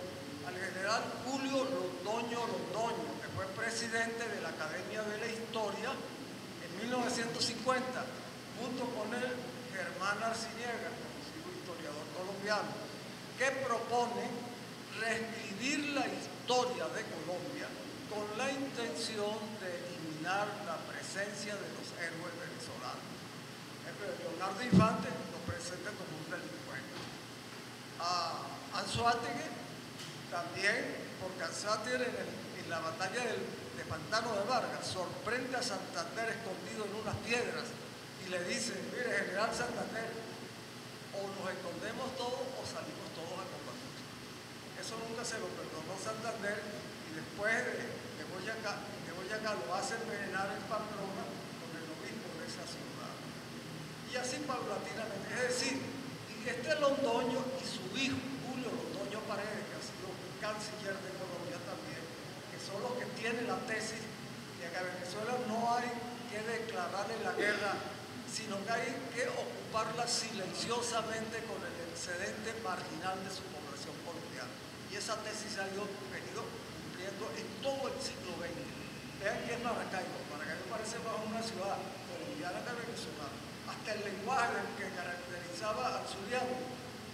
al general Julio Londoño Londoño, que fue presidente de la Academia de la Historia en 1950, junto con el Germán Arciniega, conocido historiador colombiano, que propone reescribir la historia de Colombia con la intención de eliminar la presencia de los héroes venezolanos. Leonardo Infante lo presenta como un delincuente. A Anzoátegui también, porque Anzoátegui en la batalla de Pantano de Vargas sorprende a Santander escondido en unas piedras y le dice: mire, general Santander, o nos escondemos todos o salimos todos a combatir. Eso nunca se lo perdonó Santander, y después de Boyacá lo hace envenenar en Pamplona con el obispo de esa ciudad. Y así paulatinamente, es decir, este Londoño y su hijo, Julio Londoño Paredes, que ha sido canciller de Colombia también, que son los que tienen la tesis de que a Venezuela no hay que declararle la guerra, sino que hay que ocuparla silenciosamente con el excedente marginal de su población colombiana. Y esa tesis se ha venido cumpliendo en todo el siglo XX. Vean que es Maracaibo. Maracaibo parece más una ciudad colombiana que venezolana. Hasta el lenguaje que caracterizaba al zuliano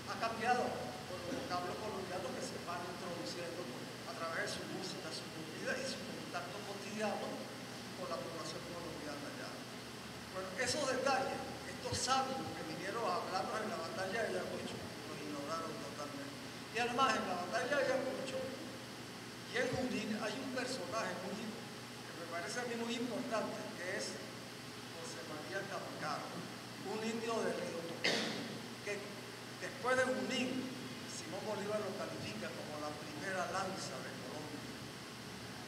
ha cambiado por los vocablos colombianos que se van introduciendo a través de su música, su comida y su contacto cotidiano con la población colombiana allá. Bueno, esos detalles, estos sabios que vinieron a hablarnos en la batalla de Ayacucho, los ignoraron totalmente. Y además, en la batalla de Ayacucho y en Junín hay un personaje que me parece a mí muy importante, que es José María Camacaro, un indio de Río Tocó, que después de Junín, Simón Bolívar lo califica como la primera lanza de Colombia.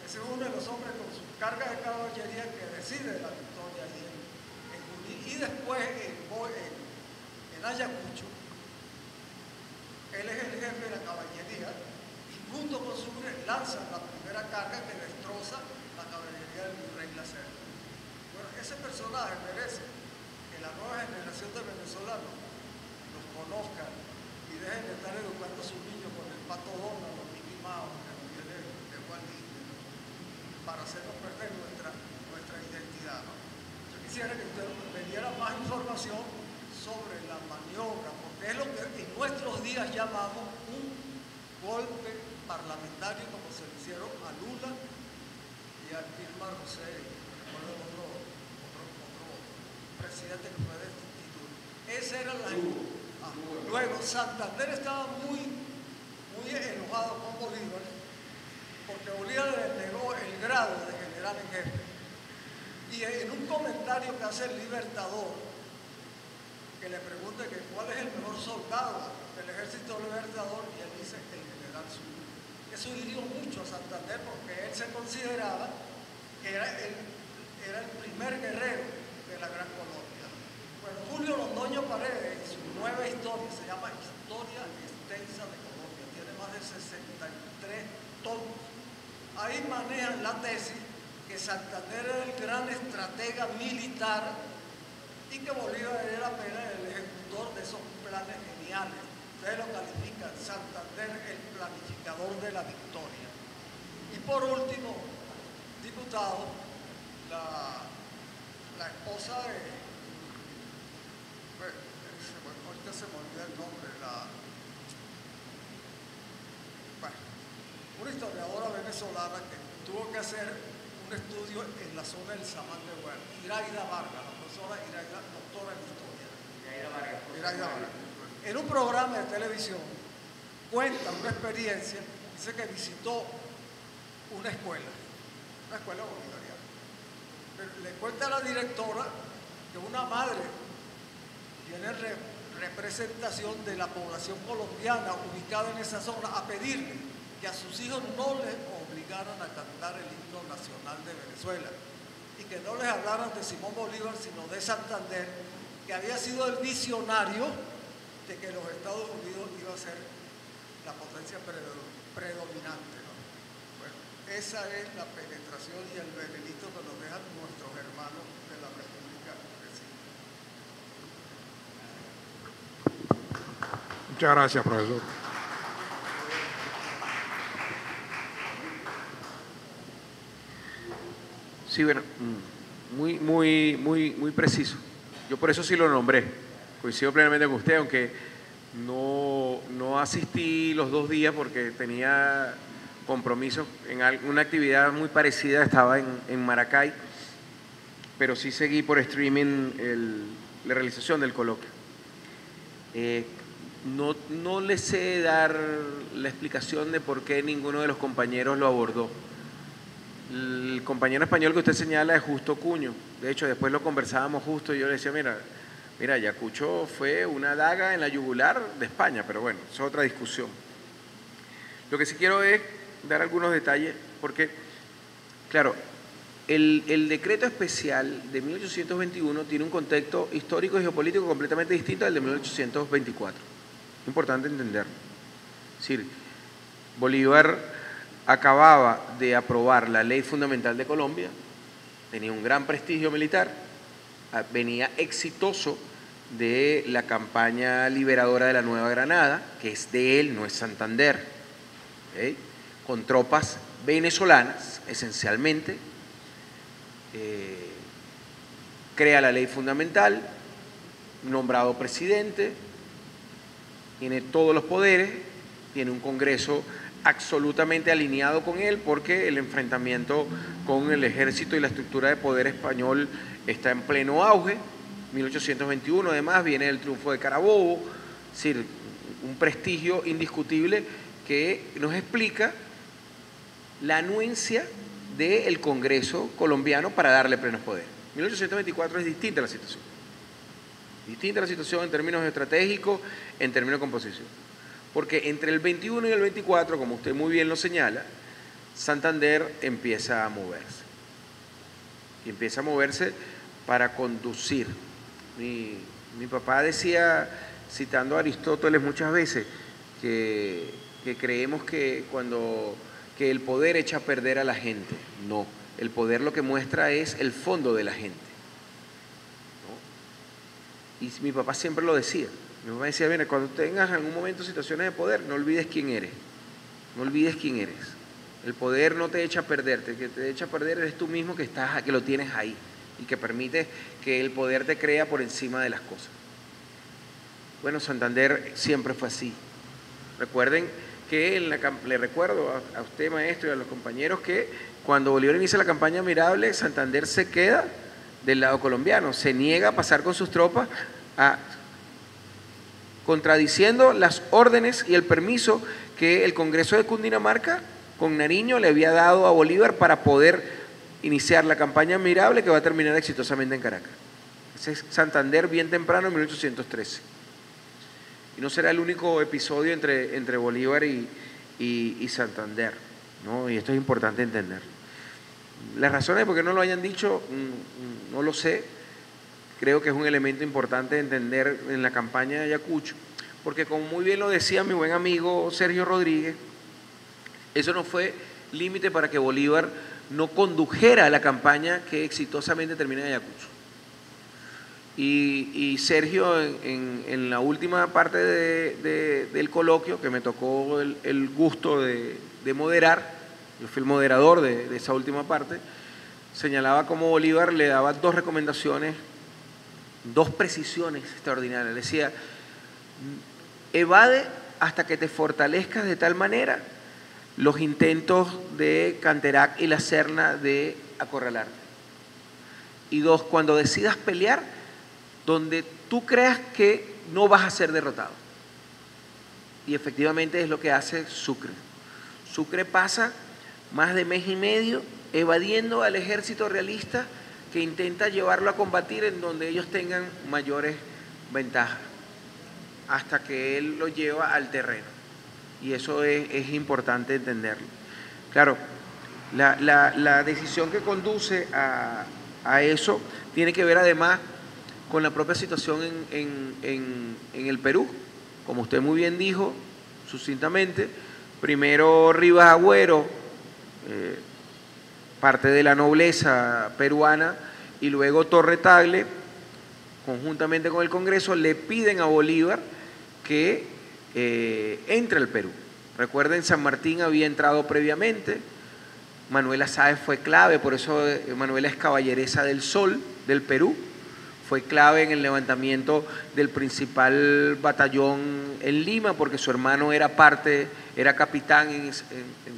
Ese es uno de los hombres con sus cargas de caballería que decide la victoria allí en Junín. Y después en Ayacucho, él es el jefe de la caballería y junto con su lanza la primera carga que destroza la caballería del virrey Lacerda. Bueno, ese personaje merece que la nueva generación de venezolanos los conozcan y dejen de estar educando a sus niños con el Pato Donald, los Mickey Mouse, que viene de Walt Disney, ¿no? Para hacernos perder nuestra identidad, ¿no? Yo quisiera que usted me diera más información sobre la maniobra, porque es lo que en nuestros días llamamos un golpe parlamentario, como se le hicieron a Lula y a Dilma Rousseff, recuerdo otro presidente que fue destituido. Esa era la... Luego, Santander estaba muy enojado con Bolívar, porque Bolívar le negó el grado de general en jefe. Y en un comentario que hace el Libertador, que le pregunta que cuál es el mejor soldado del ejército libertador, y él dice el general Zulu. Eso hirió mucho a Santander, porque él se consideraba que era el primer guerrero de la Gran Colombia. Bueno, Julio Londoño Paredes, en su nueva historia, se llama Historia Extensa de Colombia, tiene más de 63 tomos. Ahí manejan la tesis que Santander era el gran estratega militar y que Bolívar era apenas el ejecutor de esos planes geniales. Ustedes lo califican, Santander el planificador de la victoria. Y por último, diputado, la esposa de... ahorita se me olvida el nombre, una historiadora venezolana que tuvo que hacer un estudio en la zona del Samán de Huerta, Iraida Vargas, la profesora Iraida, doctora en historia. Iraida Vargas. En un programa de televisión cuenta una experiencia, dice que visitó una escuela bolivariana. Pero le cuenta a la directora que una madre tiene representación de la población colombiana ubicada en esa zona a pedirle que a sus hijos no les obligaran a cantar el himno nacional de Venezuela y que no les hablaran de Simón Bolívar, sino de Santander, que había sido el visionario de que los Estados Unidos iba a ser la potencia predominante, ¿no? Bueno, esa es la penetración y el venenito que nos dejan nuestros hermanos de la República Argentina. Muchas gracias, profesor. Sí, bueno, muy preciso. Yo por eso sí lo nombré. Coincido plenamente con usted, aunque no asistí los 2 días porque tenía compromisos. En una actividad muy parecida estaba en Maracay, pero sí seguí por streaming la realización del coloquio. No les sé dar la explicación de por qué ninguno de los compañeros lo abordó. El compañero español que usted señala es Justo Cuño. De hecho, después lo conversábamos justo y yo le decía, mira, Ayacucho fue una daga en la yugular de España, pero bueno, eso es otra discusión. Lo que sí quiero es dar algunos detalles, porque, claro, el decreto especial de 1821 tiene un contexto histórico y geopolítico completamente distinto al de 1824. Importante entenderlo. Es decir, Bolívar acababa de aprobar la Ley Fundamental de Colombia, tenía un gran prestigio militar, venía exitoso de la campaña liberadora de la Nueva Granada, que es de él, no es Santander, ¿okay? Con tropas venezolanas, esencialmente, crea la Ley Fundamental, nombrado presidente, tiene todos los poderes, tiene un Congreso absolutamente alineado con él porque el enfrentamiento con el ejército y la estructura de poder español está en pleno auge. 1821 además viene el triunfo de Carabobo, es decir, un prestigio indiscutible que nos explica la anuencia del Congreso colombiano para darle plenos poderes. 1824 es distinta la situación. Distinta la situación en términos estratégicos, en términos de composición. Porque entre el 21 y el 24, como usted muy bien lo señala, Santander empieza a moverse. Y empieza a moverse para conducir. Mi papá decía, citando a Aristóteles muchas veces, que creemos que que el poder echa a perder a la gente. No, el poder lo que muestra es el fondo de la gente. ¿No? Y mi papá siempre lo decía. Mi papá decía, mira, cuando tengas en algún momento situaciones de poder, no olvides quién eres. No olvides quién eres. El poder no te echa a perderte, el que te echa a perder eres tú mismo que lo tienes ahí y que permite que el poder te crea por encima de las cosas. Bueno, Santander siempre fue así. Recuerden que le recuerdo a usted, maestro, y a los compañeros que cuando Bolívar inicia la campaña Mirable, Santander se queda del lado colombiano, se niega a pasar con sus tropas contradiciendo las órdenes y el permiso que el Congreso de Cundinamarca con Nariño le había dado a Bolívar para poder iniciar la campaña Mirable que va a terminar exitosamente en Caracas. Ese es Santander bien temprano en 1813. Y no será el único episodio entre Bolívar y Santander, ¿no? Y esto es importante entender. Las razones por qué no lo hayan dicho, no lo sé. Creo que es un elemento importante de entender en la campaña de Ayacucho, porque como muy bien lo decía mi buen amigo Sergio Rodríguez, eso no fue límite para que Bolívar no condujera la campaña que exitosamente termina en Ayacucho. Y Sergio, en la última parte del coloquio, que me tocó el gusto de moderar, yo fui el moderador de esa última parte, señalaba cómo Bolívar le daba dos recomendaciones, dos precisiones extraordinarias. Le decía, evade hasta que te fortalezcas de tal manera los intentos de Canterac y la Serna de acorralarte. Y dos, cuando decidas pelear, donde tú creas que no vas a ser derrotado. Y efectivamente es lo que hace Sucre. Sucre pasa más de mes y medio evadiendo al ejército realista que intenta llevarlo a combatir en donde ellos tengan mayores ventajas, hasta que él lo lleva al terreno. Y eso es importante entenderlo. Claro, la decisión que conduce a eso tiene que ver además con la propia situación en el Perú. Como usted muy bien dijo, sucintamente, primero Rivas Agüero, parte de la nobleza peruana, y luego Torre Tagle, conjuntamente con el Congreso, le piden a Bolívar que entre al Perú. Recuerden, San Martín había entrado previamente, Manuela Sáez fue clave, por eso Manuela es caballeresa del Sol del Perú, fue clave en el levantamiento del principal batallón en Lima, porque su hermano era capitán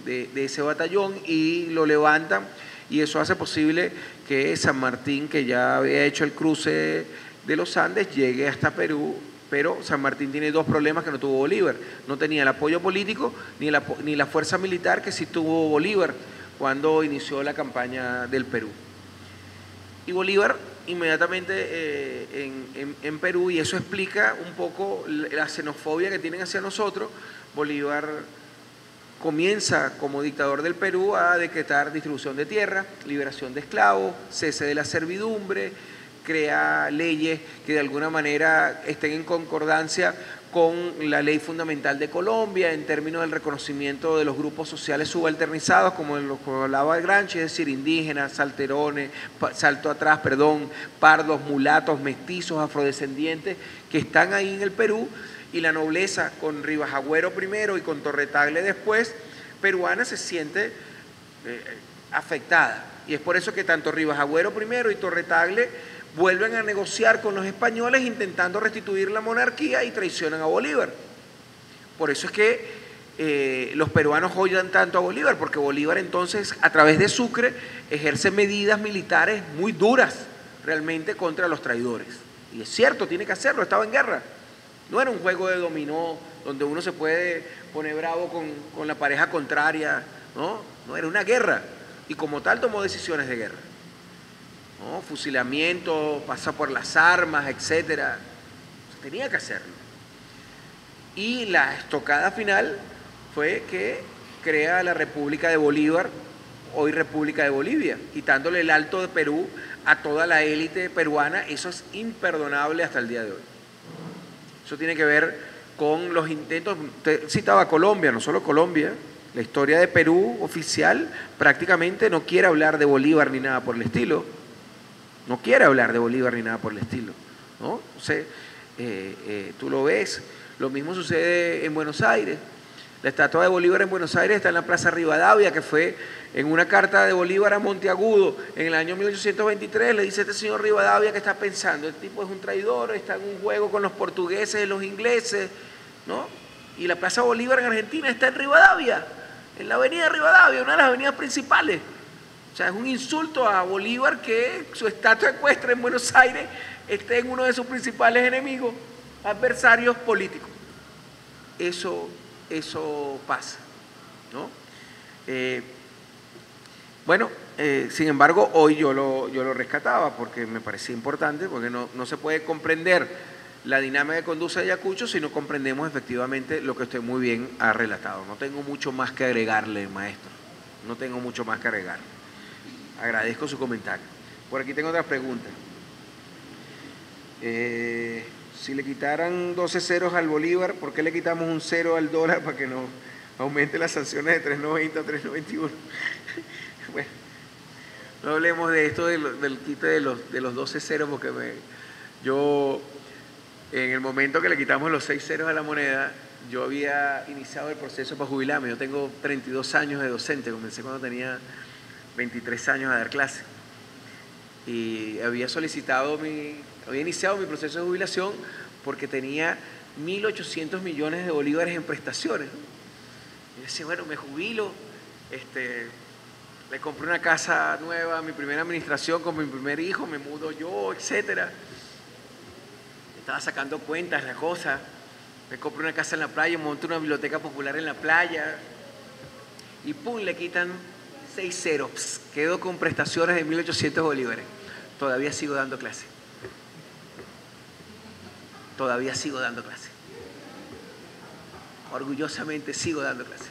de ese batallón, y lo levantan, y eso hace posible que San Martín, que ya había hecho el cruce de los Andes, llegue hasta Perú. Pero San Martín tiene dos problemas que no tuvo Bolívar. No tenía el apoyo político ni la fuerza militar que sí tuvo Bolívar cuando inició la campaña del Perú. Y Bolívar inmediatamente en Perú, y eso explica un poco la xenofobia que tienen hacia nosotros, Bolívar comienza como dictador del Perú a decretar distribución de tierra, liberación de esclavos, cese de la servidumbre, crea leyes que de alguna manera estén en concordancia con la ley fundamental de Colombia en términos del reconocimiento de los grupos sociales subalternizados, como lo que hablaba Gramsci, es decir, indígenas, pardos, mulatos, mestizos, afrodescendientes, que están ahí en el Perú, y la nobleza, con Rivas Agüero primero y con Torre Tagle después, peruana, se siente afectada. Y es por eso que tanto Rivas Agüero primero y Torre Tagle vuelven a negociar con los españoles intentando restituir la monarquía y traicionan a Bolívar. Por eso es que los peruanos odian tanto a Bolívar, porque Bolívar entonces, a través de Sucre, ejerce medidas militares muy duras realmente contra los traidores. Y es cierto, tiene que hacerlo, estaba en guerra. No era un juego de dominó donde uno se puede poner bravo con la pareja contraria, no, era una guerra, y como tal tomó decisiones de guerra. ¿No? Fusilamiento, pasa por las armas, etcétera. Tenía que hacerlo. Y la estocada final fue que crea la República de Bolívar, hoy República de Bolivia, quitándole el Alto de Perú a toda la élite peruana. Eso es imperdonable hasta el día de hoy. Eso tiene que ver con los intentos. Usted citaba Colombia, no solo Colombia. La historia de Perú oficial prácticamente no quiere hablar de Bolívar ni nada por el estilo. No quiere hablar de Bolívar ni nada por el estilo, ¿no? Entonces, tú lo ves. Lo mismo sucede en Buenos Aires. La estatua de Bolívar en Buenos Aires está en la Plaza Rivadavia, que fue en una carta de Bolívar a Monteagudo en el año 1823. Le dice este señor Rivadavia que está pensando: el tipo es un traidor, está en un juego con los portugueses y los ingleses, ¿no? Y la Plaza Bolívar en Argentina está en Rivadavia, en la avenida Rivadavia, una de las avenidas principales. O sea, es un insulto a Bolívar que su estatua ecuestre en Buenos Aires esté en uno de sus principales enemigos, adversarios políticos. Eso pasa, ¿no? Sin embargo, hoy yo lo rescataba porque me parecía importante, porque no se puede comprender la dinámica que conduce a Ayacucho si no comprendemos efectivamente lo que usted muy bien ha relatado. No tengo mucho más que agregarle, maestro. No tengo mucho más que agregarle. Agradezco su comentario. Por aquí tengo otra pregunta. Si le quitaran 12 ceros al Bolívar, ¿por qué le quitamos un cero al dólar para que no aumente las sanciones de 3.90 a 3.91? Bueno, no hablemos de esto del quite de los 12 ceros, porque yo, en el momento que le quitamos los 6 ceros a la moneda, yo había iniciado el proceso para jubilarme. Yo tengo 32 años de docente, comencé cuando tenía 23 años a dar clase. Y había iniciado mi proceso de jubilación porque tenía 1.800 millones de bolívares en prestaciones, ¿no? Y decía, bueno, me jubilo, le compré una casa nueva a mi primera administración con mi primer hijo, me mudo yo, etcétera. Estaba sacando cuentas, la cosa. Me compré una casa en la playa, monté una biblioteca popular en la playa y ¡pum!, le quitan 6 ceros. Quedo con prestaciones de 1.800 bolívares. Todavía sigo dando clase. Todavía sigo dando clase. Orgullosamente sigo dando clase.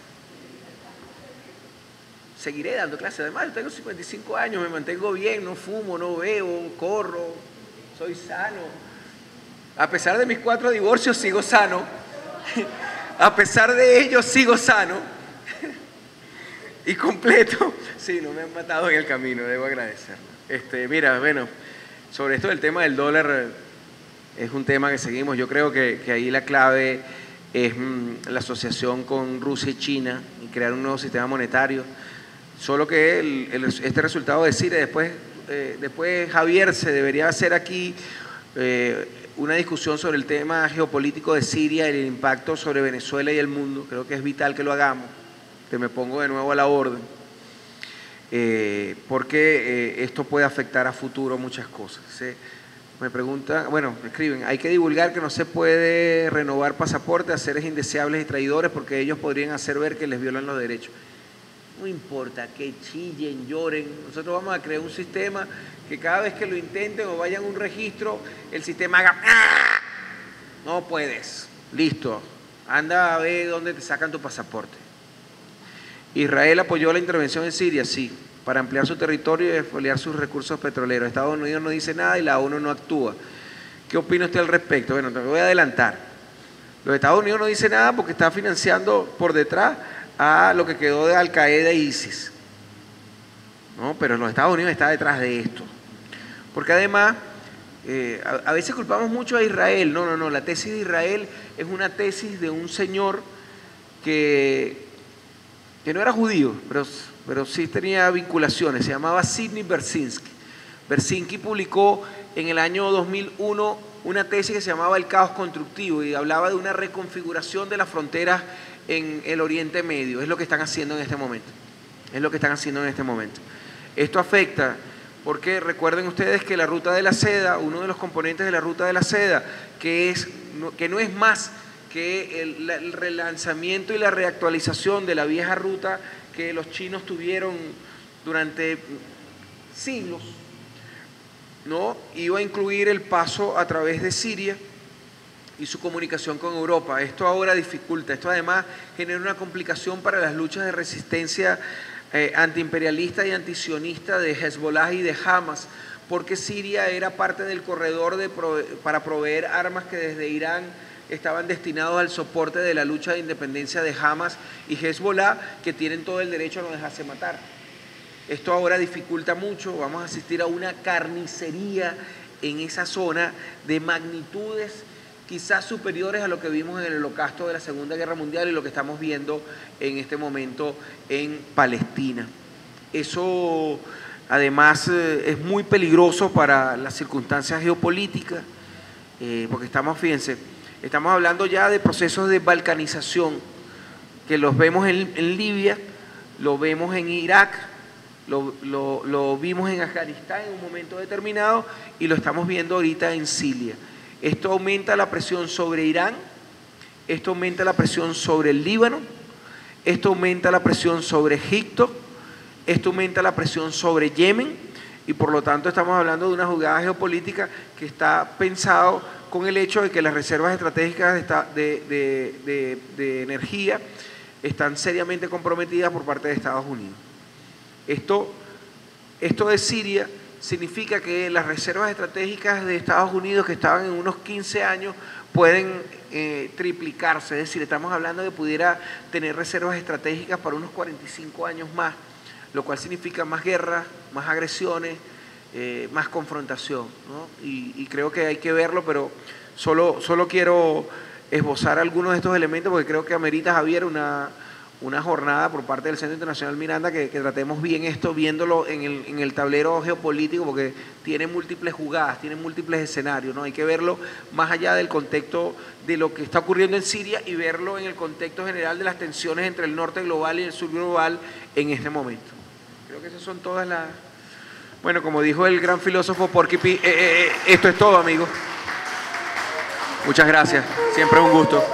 Seguiré dando clase. Además, yo tengo 55 años, me mantengo bien, no fumo, no bebo, corro, soy sano. A pesar de mis 4 divorcios, sigo sano. A pesar de ellos, sigo sano. Y completo. Sí, no me han matado en el camino, debo agradecerlo. Mira, bueno, sobre esto del tema del dólar, es un tema que seguimos. Yo creo que ahí la clave es la asociación con Rusia y China y crear un nuevo sistema monetario. Solo que este resultado de CIRE, después Javier se debería hacer aquí una discusión sobre el tema geopolítico de Siria y el impacto sobre Venezuela y el mundo. Creo que es vital que lo hagamos, que me pongo de nuevo a la orden, porque esto puede afectar a futuro muchas cosas. Me preguntan, bueno, me escriben, hay que divulgar que no se puede renovar pasaporte a seres indeseables y traidores porque ellos podrían hacer ver que les violan los derechos. No importa que chillen, lloren, nosotros vamos a crear un sistema que cada vez que lo intenten o vayan a un registro, el sistema haga ¡ah! No puedes, listo, anda a ver dónde te sacan tu pasaporte. Israel apoyó la intervención en Siria, sí, para ampliar su territorio y expoliar sus recursos petroleros. Estados Unidos no dice nada y la ONU no actúa. ¿Qué opina usted al respecto? Bueno, te voy a adelantar. Los Estados Unidos no dice nada porque está financiando por detrás a lo que quedó de Al-Qaeda e ISIS. ¿No? Pero los Estados Unidos está detrás de esto. Porque además, a veces culpamos mucho a Israel. No, la tesis de Israel es una tesis de un señor que no era judío, pero sí tenía vinculaciones. Se llamaba Sidney Bersinski. Bersinski publicó en el año 2001 una tesis que se llamaba El caos constructivo y hablaba de una reconfiguración de las fronteras en el Oriente Medio. Es lo que están haciendo en este momento. Esto afecta porque recuerden ustedes que la ruta de la seda, uno de los componentes de la ruta de la seda, que no es más que el relanzamiento y la reactualización de la vieja ruta que los chinos tuvieron durante siglos, ¿no? Iba a incluir el paso a través de Siria y su comunicación con Europa. Esto ahora dificulta, esto además genera una complicación para las luchas de resistencia antiimperialista y antisionista de Hezbollah y de Hamas, porque Siria era parte del corredor para proveer armas que desde Irán estaban destinados al soporte de la lucha de independencia de Hamas y Hezbollah, que tienen todo el derecho a no dejarse matar. Esto ahora dificulta mucho, vamos a asistir a una carnicería en esa zona de magnitudes quizás superiores a lo que vimos en el holocausto de la Segunda Guerra Mundial y lo que estamos viendo en este momento en Palestina. Eso además es muy peligroso para las circunstancias geopolíticas, porque fíjense, estamos hablando ya de procesos de balcanización, que los vemos en Libia, lo vemos en Irak, lo vimos en Afganistán en un momento determinado y lo estamos viendo ahorita en Siria. Esto aumenta la presión sobre Irán, esto aumenta la presión sobre el Líbano, esto aumenta la presión sobre Egipto, esto aumenta la presión sobre Yemen y por lo tanto estamos hablando de una jugada geopolítica que está pensado con el hecho de que las reservas estratégicas de energía están seriamente comprometidas por parte de Estados Unidos. Esto de Siria significa que las reservas estratégicas de Estados Unidos, que estaban en unos 15 años, pueden triplicarse. Es decir, estamos hablando de que pudiera tener reservas estratégicas para unos 45 años más, lo cual significa más guerras, más agresiones, más confrontación, ¿no? Y creo que hay que verlo, pero solo quiero esbozar algunos de estos elementos porque creo que amerita, Javier, una jornada por parte del Centro Internacional Miranda que tratemos bien esto, viéndolo en el tablero geopolítico, porque tiene múltiples jugadas, tiene múltiples escenarios, ¿no? Hay que verlo más allá del contexto de lo que está ocurriendo en Siria y verlo en el contexto general de las tensiones entre el norte global y el sur global en este momento. Creo que esas son todas las... Bueno, como dijo el gran filósofo Porky, esto es todo, amigos. Muchas gracias, siempre un gusto.